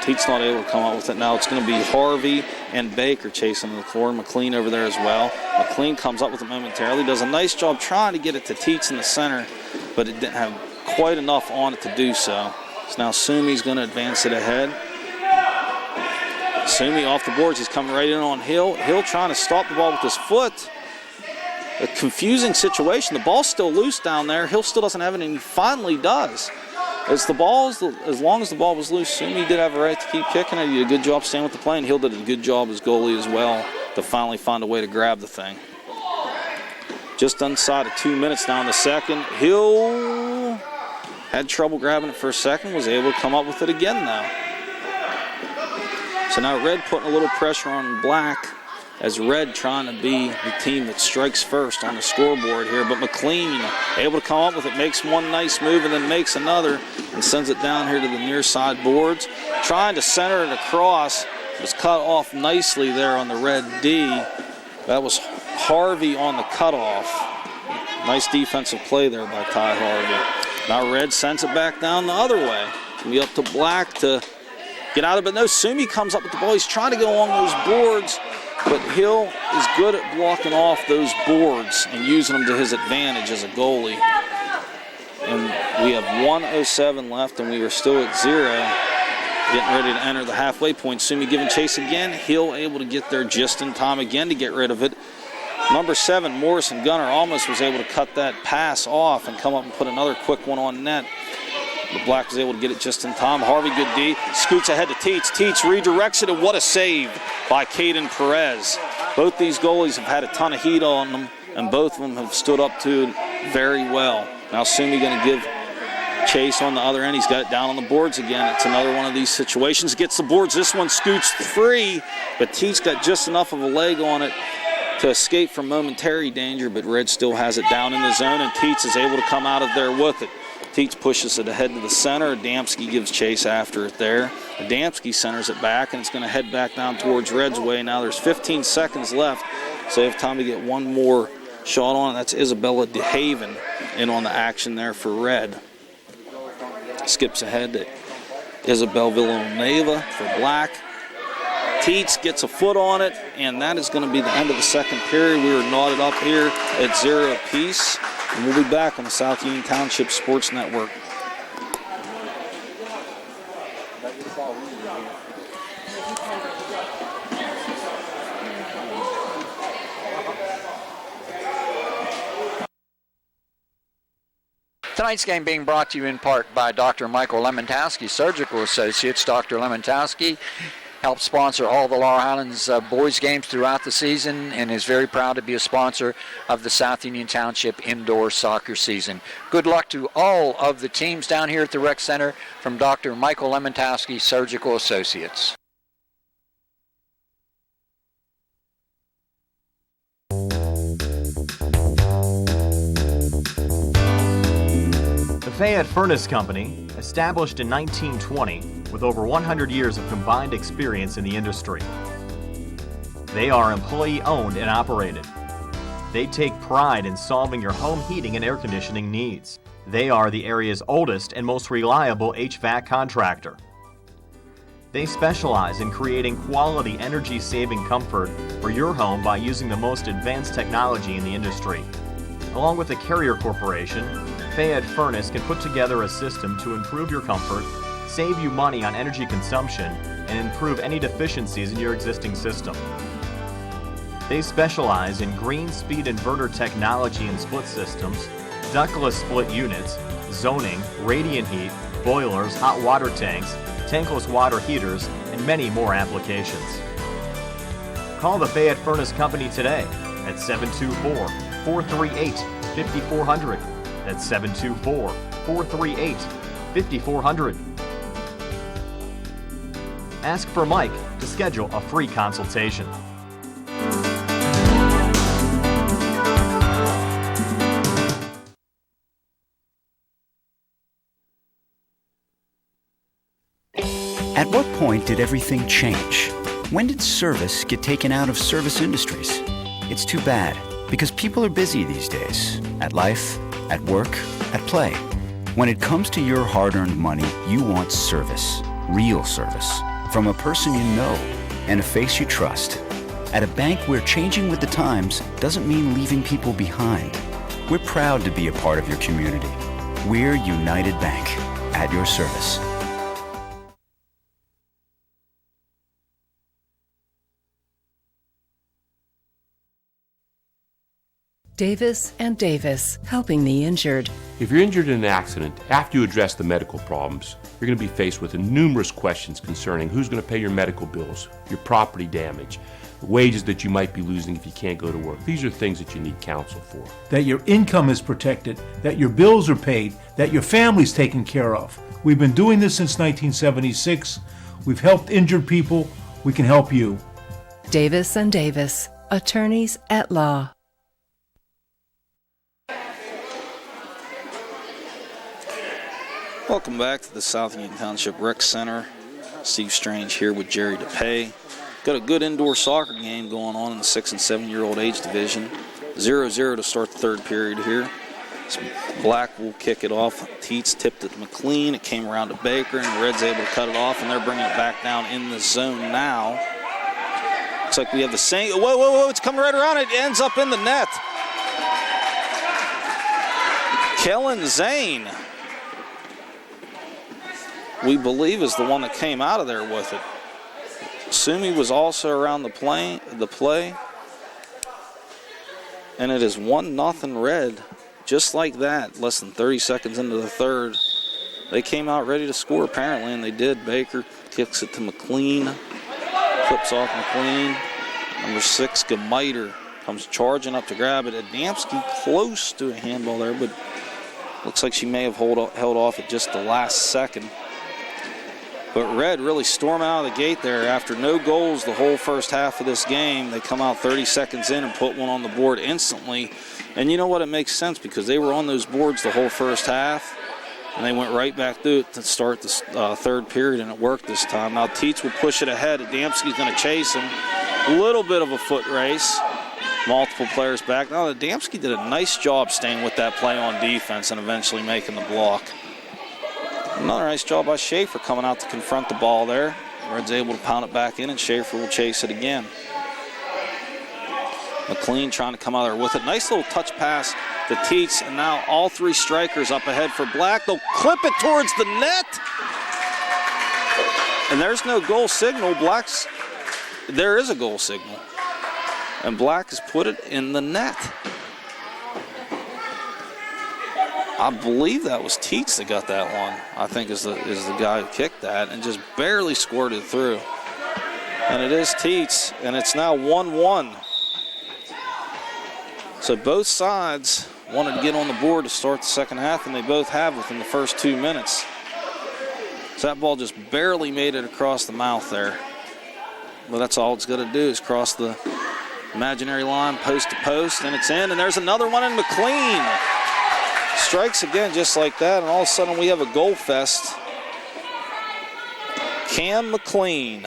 Teets not able to come up with it. Now it's going to be Harvey and Baker chasing the floor. McLean over there as well. McLean comes up with it momentarily. Does a nice job trying to get it to Teets in the center, but it didn't have quite enough on it to do so. So now Sumi's going to advance it ahead. Sumi off the boards. He's coming right in on Hill. Hill trying to stop the ball with his foot. A confusing situation. The ball's still loose down there. Hill still doesn't have it, and he finally does. As long as the ball was loose, Sumi did have a right to keep kicking it. He did a good job staying with the play, and Hill did a good job as goalie as well to finally find a way to grab the thing. Just inside of 2 minutes now in the second. Hill had trouble grabbing it for a second, was able to come up with it again now. So now Red putting a little pressure on Black as Red trying to be the team that strikes first on the scoreboard here. But McLean able to come up with it, makes one nice move and then makes another and sends it down here to the near side boards. Trying to center it across, was cut off nicely there on the Red D. That was Harvey on the cutoff. Nice defensive play there by Ty Harvey. Now Red sends it back down the other way. It's going to be up to Black to get out of it. No, Sumi comes up with the ball. He's trying to go along those boards, but Hill is good at blocking off those boards and using them to his advantage as a goalie. And we have 1:07 left, and we are still at 0. Getting ready to enter the halfway point. Sumi giving chase again. Hill able to get there just in time again to get rid of it. Number 7, Morrison Gunner, almost was able to cut that pass off and come up and put another quick one on net. But Black was able to get it just in time. Harvey, good D, scoots ahead to Teets. Teets redirects it, and what a save by Caden Perez. Both these goalies have had a ton of heat on them, and both of them have stood up to it very well. Now Sumi going to give Chase on the other end. He's got it down on the boards again. It's another one of these situations. Gets the boards. This one scoots free, but Teats got just enough of a leg on it to escape from momentary danger, but Red still has it down in the zone, and Teats is able to come out of there with it. Teats pushes it ahead to the center. Adamski gives chase after it there. Adamski centers it back, and it's going to head back down towards Red's way. Now there's 15 seconds left, so they have time to get one more shot on it. That's Isabella DeHaven in on the action there for Red. Skips ahead to Isabel Villanueva for Black. Teats gets a foot on it, and that is going to be the end of the second period. We are knotted up here at 0 apiece, and we'll be back on the South Union Township Sports Network. Tonight's game being brought to you in part by Dr. Michael Lemontowski, Surgical Associates. Dr. Lemontowski helps sponsor all the Laurel Highlands boys games throughout the season and is very proud to be a sponsor of the South Union Township indoor soccer season. Good luck to all of the teams down here at the Rec Center from Dr. Michael Lemontowski, Surgical Associates. The Fayette Furnace Company, established in 1920 with over 100 years of combined experience in the industry. They are employee-owned and operated. They take pride in solving your home heating and air conditioning needs. They are the area's oldest and most reliable HVAC contractor. They specialize in creating quality energy-saving comfort for your home by using the most advanced technology in the industry. Along with the Carrier Corporation, Fayette Furnace can put together a system to improve your comfort, save you money on energy consumption, and improve any deficiencies in your existing system. They specialize in green speed inverter technology and split systems, ductless split units, zoning, radiant heat, boilers, hot water tanks, tankless water heaters, and many more applications. Call the Fayette Furnace Company today at 724-438-5400. That's 724-438-5400. Ask for Mike to schedule a free consultation. At what point did everything change? When did service get taken out of service industries? It's too bad, because people are busy these days. At life, at work, at play. When it comes to your hard-earned money, you want service. Real service. From a person you know and a face you trust. At a bank where changing with the times doesn't mean leaving people behind. We're proud to be a part of your community. We're United Bank. At your service. Davis and Davis, helping the injured. If you're injured in an accident, after you address the medical problems, you're going to be faced with numerous questions concerning who's going to pay your medical bills, your property damage, the wages that you might be losing if you can't go to work. These are things that you need counsel for. That your income is protected, that your bills are paid, that your family's taken care of. We've been doing this since 1976. We've helped injured people. We can help you. Davis and Davis, attorneys at law. Welcome back to the South Union Township Rec Center. Steve Strange here with Jerry DePay. Got a good indoor soccer game going on in the 6 and 7-year-old age division. 0-0 to start the third period here. So Black will kick it off. Teats tipped it to McLean. It came around to Baker, and Red's able to cut it off, and they're bringing it back down in the zone now. Looks like we have the same. Whoa, it's coming right around. It ends up in the net. Kellen Zane, we believe, is the one that came out of there with it. Sumi was also around the play. And it is 1-0 Red. Just like that, less than 30 seconds into the third. They came out ready to score, apparently, and they did. Baker kicks it to McLean. Clips off McLean. Number 6, Gemiter, comes charging up to grab it. Adamski close to a handball there, but Looks like she may have held off at just the last second. But Red really storming out of the gate there after no goals the whole first half of this game. They come out 30 seconds in and put one on the board instantly. And you know what? It makes sense because they were on those boards the whole first half, and they went right back through it to start the third period, and it worked this time. Now Teets will push it ahead. Adamski's going to chase him. A little bit of a foot race. Multiple players back. Now Adamski did a nice job staying with that play on defense and eventually making the block. Another nice job by Schaefer coming out to confront the ball there. Red's able to pound it back in, and Schaefer will chase it again. McLean trying to come out there with it. Nice little touch pass to Teets, and now all three strikers up ahead for Black. They'll clip it towards the net. And there's no goal signal. There is a goal signal. And Black has put it in the net. I believe that was Teets that got that one. I think is the guy who kicked that and just barely squirted through. And it is Teets, and it's now 1-1. So both sides wanted to get on the board to start the second half, and they both have within the first 2 minutes. So that ball just barely made it across the mouth there. But that's all it's got to do is cross the imaginary line post to post, and it's in, and there's another one in McLean. Strikes again just like that, and all of a sudden we have a goal fest. Cam McLean.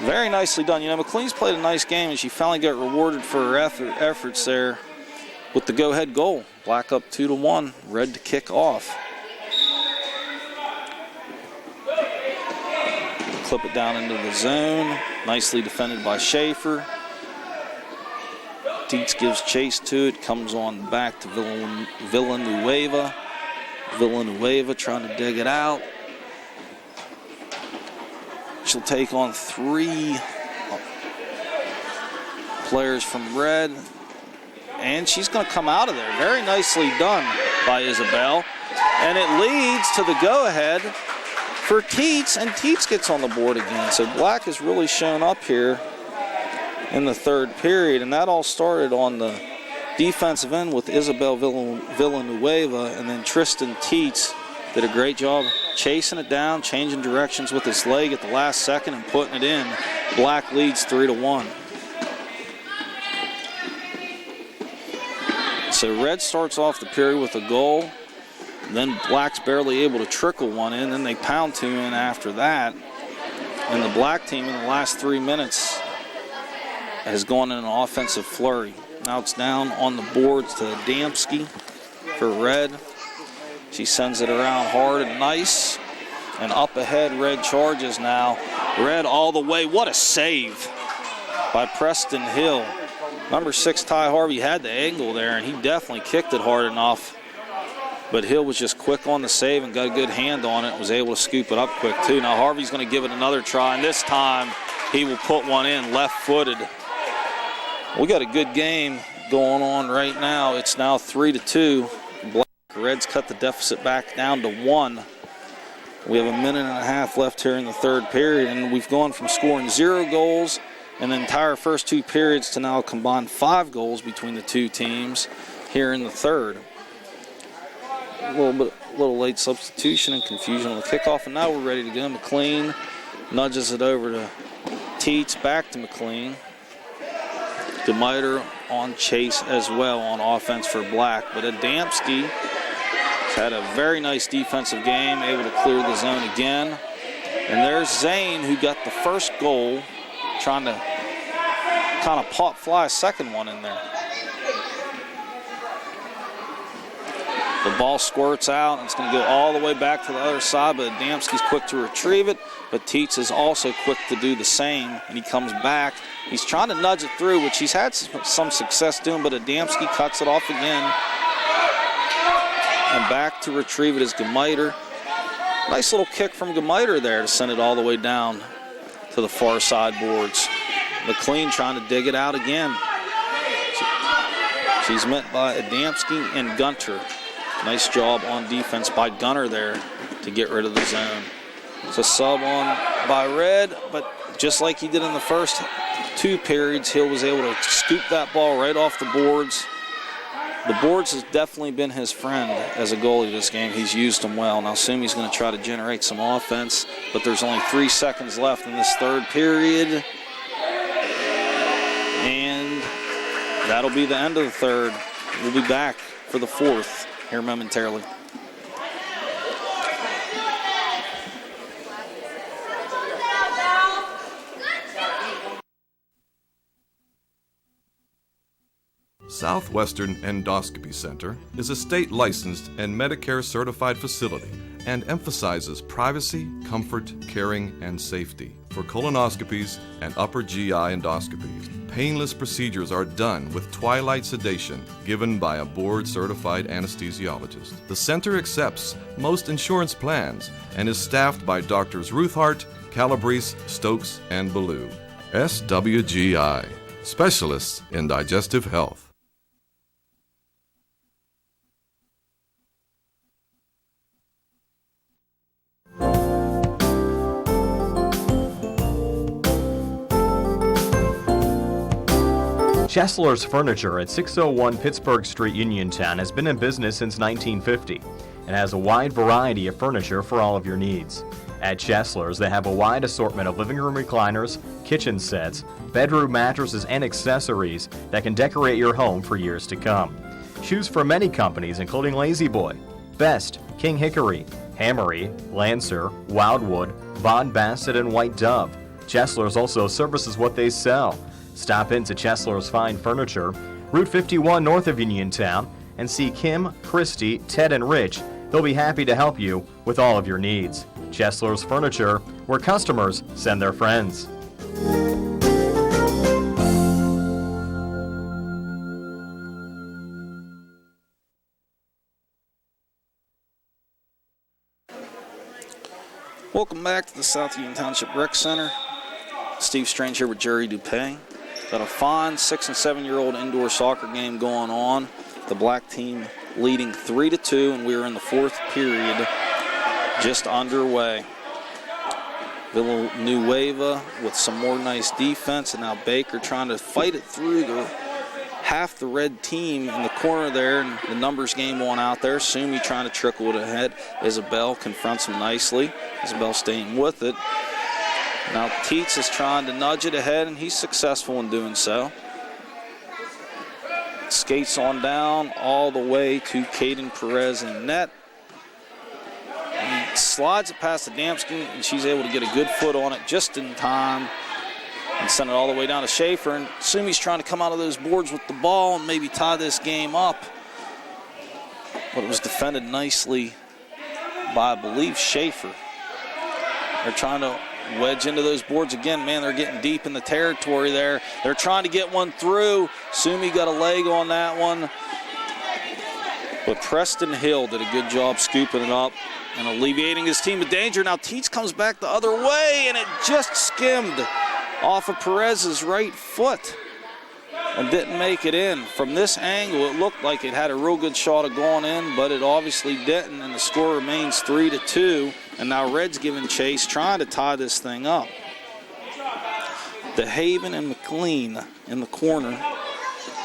Very nicely done. You know, McLean's played a nice game, and she finally got rewarded for her efforts there with the go-ahead goal. Black up 2-1, Red to kick off. Clip it down into the zone. Nicely defended by Schaefer. Teets gives chase to it, comes on back to Villanueva. Villanueva trying to dig it out. She'll take on 3 players from Red, and she's going to come out of there. Very nicely done by Isabel, and it leads to the go-ahead for Teets, and Teets gets on the board again. So Black has really shown up here in the third period, and that all started on the defensive end with Isabel Villanueva, and then Tristan Teets did a great job chasing it down, changing directions with his leg at the last second and putting it in. Black leads 3-1. So Red starts off the period with a goal. Then Black's barely able to trickle one in. Then they pound 2 in after that. And the Black team in the last 3 minutes has gone in an offensive flurry. Now it's down on the boards to Adamski for Red. She sends it around hard and nice. And up ahead, Red charges now. Red all the way. What a save by Preston Hill. Number 6, Ty Harvey, had the angle there, and he definitely kicked it hard enough. But Hill was just quick on the save and got a good hand on it, was able to scoop it up quick, too. Now Harvey's going to give it another try, and this time he will put one in left-footed. We got a good game going on right now. It's now 3-2. Black Reds cut the deficit back down to 1. We have a minute and a half left here in the third period, and we've gone from scoring 0 goals in the entire first 2 periods to now a combined 5 goals between the two teams here in the third. A little late substitution and confusion on the kickoff, and now we're ready to go. McLean nudges it over to Teets, back to McLean. DeMiter on chase as well on offense for Black, but Adamski had a very nice defensive game, able to clear the zone again. And there's Zane, who got the first goal, trying to kind of pop fly a second one in there. The ball squirts out, and it's going to go all the way back to the other side, but Adamski's quick to retrieve it, but Teets is also quick to do the same, and he comes back. He's trying to nudge it through, which he's had some success doing, but Adamski cuts it off again. And back to retrieve it is Gemiter. Nice little kick from Gemiter there to send it all the way down to the far side boards. McLean trying to dig it out again. She's met by Adamski and Gunter. Nice job on defense by Gunter there to get rid of the zone. It's a sub on by Red, but just like he did in the first 2 periods, Hill was able to scoop that ball right off the boards the boards has definitely been his friend as a goalie this game. He's used them well. Now Sumi's going to try to generate some offense, but there's only 3 seconds left in this third period. And that'll be the end of the third. We'll be back for the fourth here momentarily. Southwestern Endoscopy Center is a state-licensed and Medicare-certified facility and emphasizes privacy, comfort, caring, and safety. For colonoscopies and upper GI endoscopies, painless procedures are done with twilight sedation given by a board-certified anesthesiologist. The center accepts most insurance plans and is staffed by Doctors Ruthhart, Calabrese, Stokes, and Ballou. SWGI, specialists in digestive health. Chesler's Furniture at 601 Pittsburgh Street, Uniontown has been in business since 1950 and has a wide variety of furniture for all of your needs. At Chesler's, they have a wide assortment of living room recliners, kitchen sets, bedroom mattresses, and accessories that can decorate your home for years to come. Choose from many companies including Lazy Boy, Best, King Hickory, Hammery, Lancer, Wildwood, Von Bassett, and White Dove. Chesler's also services what they sell. Stop into Chesler's Fine Furniture, Route 51 north of Uniontown, and see Kim, Christy, Ted, and Rich. They'll be happy to help you with all of your needs. Chesler's Furniture, where customers send their friends. Welcome back to the South Union Township Rec Center. Steve Strange here with Jerry Dupay. Got a fine 6- and 7-year-old indoor soccer game going on. The black team leading 3-2, and we are in the fourth period, just underway. Villanueva with some more nice defense, and now Baker trying to fight it through half the red team in the corner there, and the numbers game on out there. Sumi trying to trickle it ahead. Isabel confronts him nicely. Isabel staying with it. Now Teets is trying to nudge it ahead, and he's successful in doing so. Skates on down all the way to Caden Perez in net. And slides it past Adamski, and she's able to get a good foot on it just in time and send it all the way down to Schaefer. And Sumi's trying to come out of those boards with the ball and maybe tie this game up. But it was defended nicely by, I believe, Schaefer. They're trying to wedge into those boards again. Man, they're getting deep in the territory there. They're trying to get one through. Sumi got a leg on that one. But Preston Hill did a good job scooping it up and alleviating his team of danger. Now Teets comes back the other way, and it just skimmed off of Perez's right foot and didn't make it in. From this angle, it looked like it had a real good shot of going in, but it obviously didn't, and the score remains 3-2. And now Red's giving chase, trying to tie this thing up. DeHaven and McLean in the corner.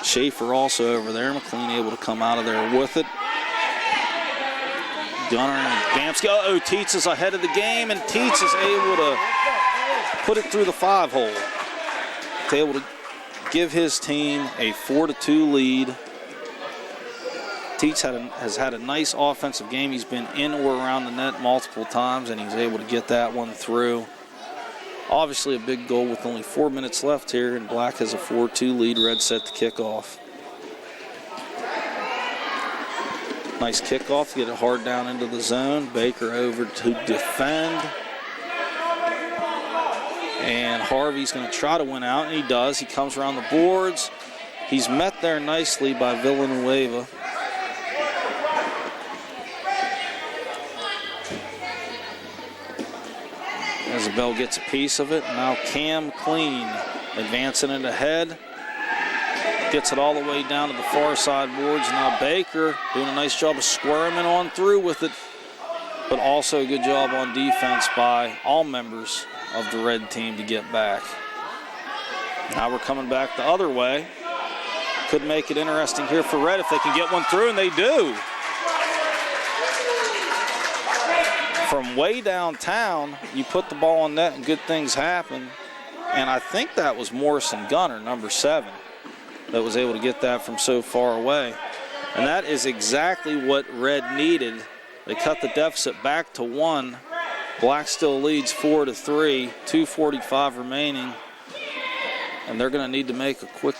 Schaefer also over there. McLean able to come out of there with it. Gunner and Adamski. Uh-oh, Teets is ahead of the game, and Teets is able to put it through the 5-hole. Able to give his team a 4-2 lead. Teets has had a nice offensive game. He's been in or around the net multiple times, and he's able to get that one through. Obviously a big goal with only 4 minutes left here, and Black has a 4-2 lead. Red set to kick off. Nice kickoff to get it hard down into the zone. Baker over to defend. And Harvey's going to try to win out, and he does. He comes around the boards. He's met there nicely by Villanueva. Isabel gets a piece of it. Now Cam Clean advancing it ahead. Gets it all the way down to the far side boards. Now Baker doing a nice job of squirming on through with it, but also a good job on defense by all members of the red team to get back. Now we're coming back the other way. could make it interesting here for Red if they can get one through, and they do. From way downtown, you put the ball on net and good things happen. And I think that was Morrison Gunner, number 7, that was able to get that from so far away. And that is exactly what Red needed. They cut the deficit back to 1. Black still leads 4-3, 2:45 remaining. And they're going to need to make a quick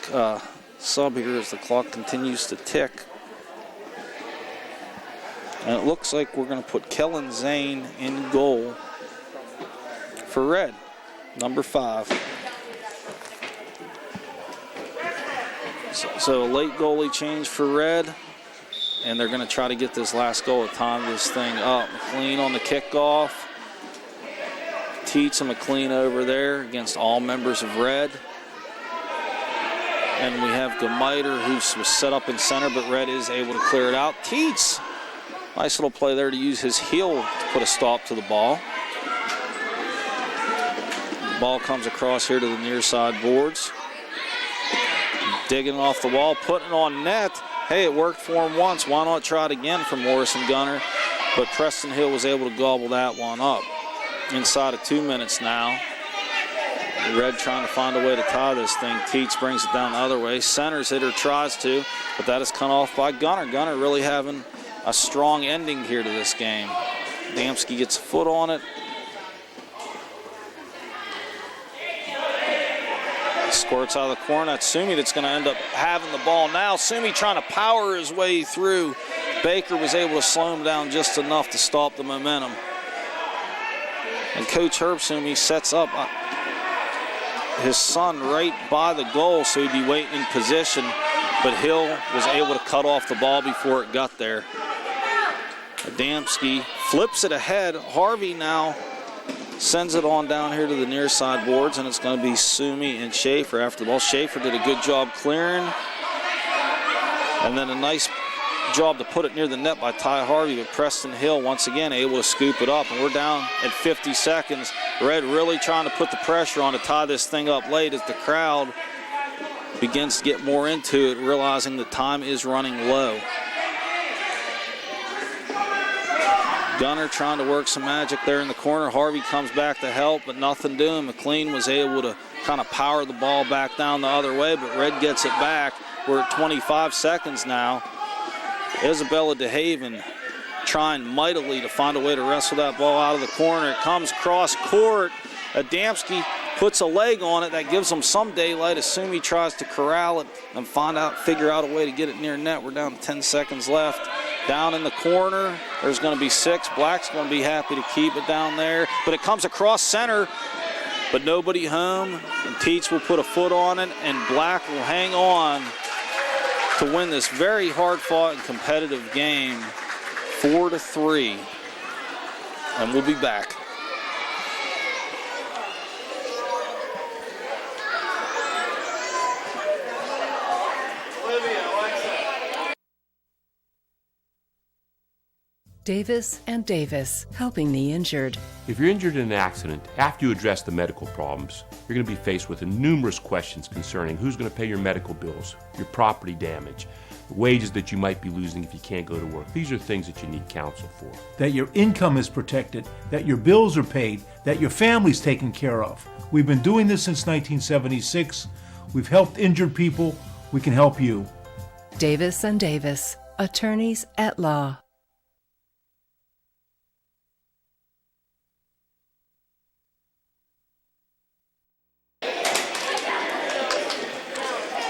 sub here as the clock continues to tick. And it looks like we're going to put Kellen Zane in goal for Red, number 5. So a late goalie change for Red, and they're going to try to get this last goal to time this thing up. McLean on the kickoff. Teets and McLean over there against all members of Red. And we have Gemiter, who was set up in center, but Red is able to clear it out. Teets, nice little play there to use his heel to put a stop to the ball. The ball comes across here to the near side boards. Digging off the wall, putting it on net. Hey, it worked for him once. Why not try it again from Morrison Gunner? But Preston Hill was able to gobble that one up. Inside of 2 minutes now. Red trying to find a way to tie this thing. Teets brings it down the other way. Centers it or tries to, but that is cut off by Gunner. Gunner really having a strong ending here to this game. Damsky gets a foot on it. Squirts out of the corner. That's Sumi that's going to end up having the ball now. Sumi trying to power his way through. Baker was able to slow him down just enough to stop the momentum. And Coach Herb Sumi sets up his son right by the goal, so he'd be waiting in position, but Hill was able to cut off the ball before it got there. Adamski flips it ahead. Harvey now sends it on down here to the near side boards, and it's going to be Sumi and Schaefer after the ball. Schaefer did a good job clearing, and then a nice job to put it near the net by Ty Harvey, but Preston Hill once again able to scoop it up, and we're down at 50 seconds. Red really trying to put the pressure on to tie this thing up late as the crowd begins to get more into it, realizing the time is running low. Gunner trying to work some magic there in the corner. Harvey comes back to help, but nothing doing. McLean was able to kind of power the ball back down the other way, but Red gets it back. We're at 25 seconds now. Isabella DeHaven trying mightily to find a way to wrestle that ball out of the corner. It comes cross court. Adamski puts a leg on it. That gives them some daylight. Sumi tries to corral it and figure out a way to get it near net. We're down to 10 seconds left. Down in the corner, there's going to be 6. Black's going to be happy to keep it down there. But it comes across center, but nobody home. And Teets will put a foot on it, and Black will hang on to win this very hard-fought and competitive game, 4-3. And we'll be back. Davis and Davis, helping the injured. If you're injured in an accident, after you address the medical problems, you're going to be faced with numerous questions concerning who's going to pay your medical bills, your property damage, the wages that you might be losing if you can't go to work. These are things that you need counsel for. That your income is protected, that your bills are paid, that your family's taken care of. We've been doing this since 1976. We've helped injured people. We can help you. Davis and Davis, attorneys at law.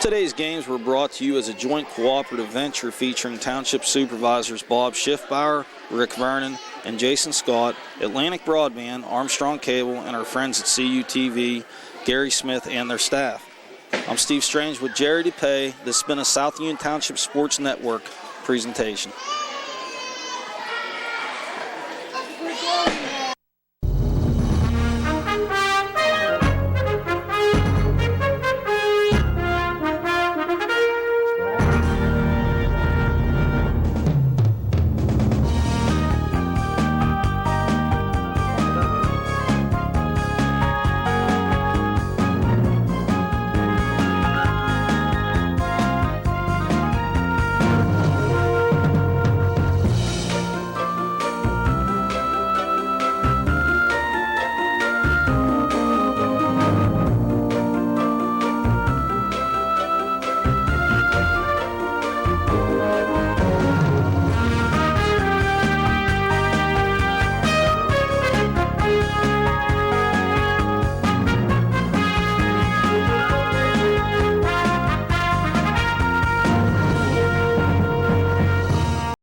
Today's games were brought to you as a joint cooperative venture featuring Township Supervisors Bob Schiffbauer, Rick Vernon, and Jason Scott, Atlantic Broadband, Armstrong Cable, and our friends at CUTV, Gary Smith, and their staff. I'm Steve Strange with Jerry DePay. This has been a South Union Township Sports Network presentation.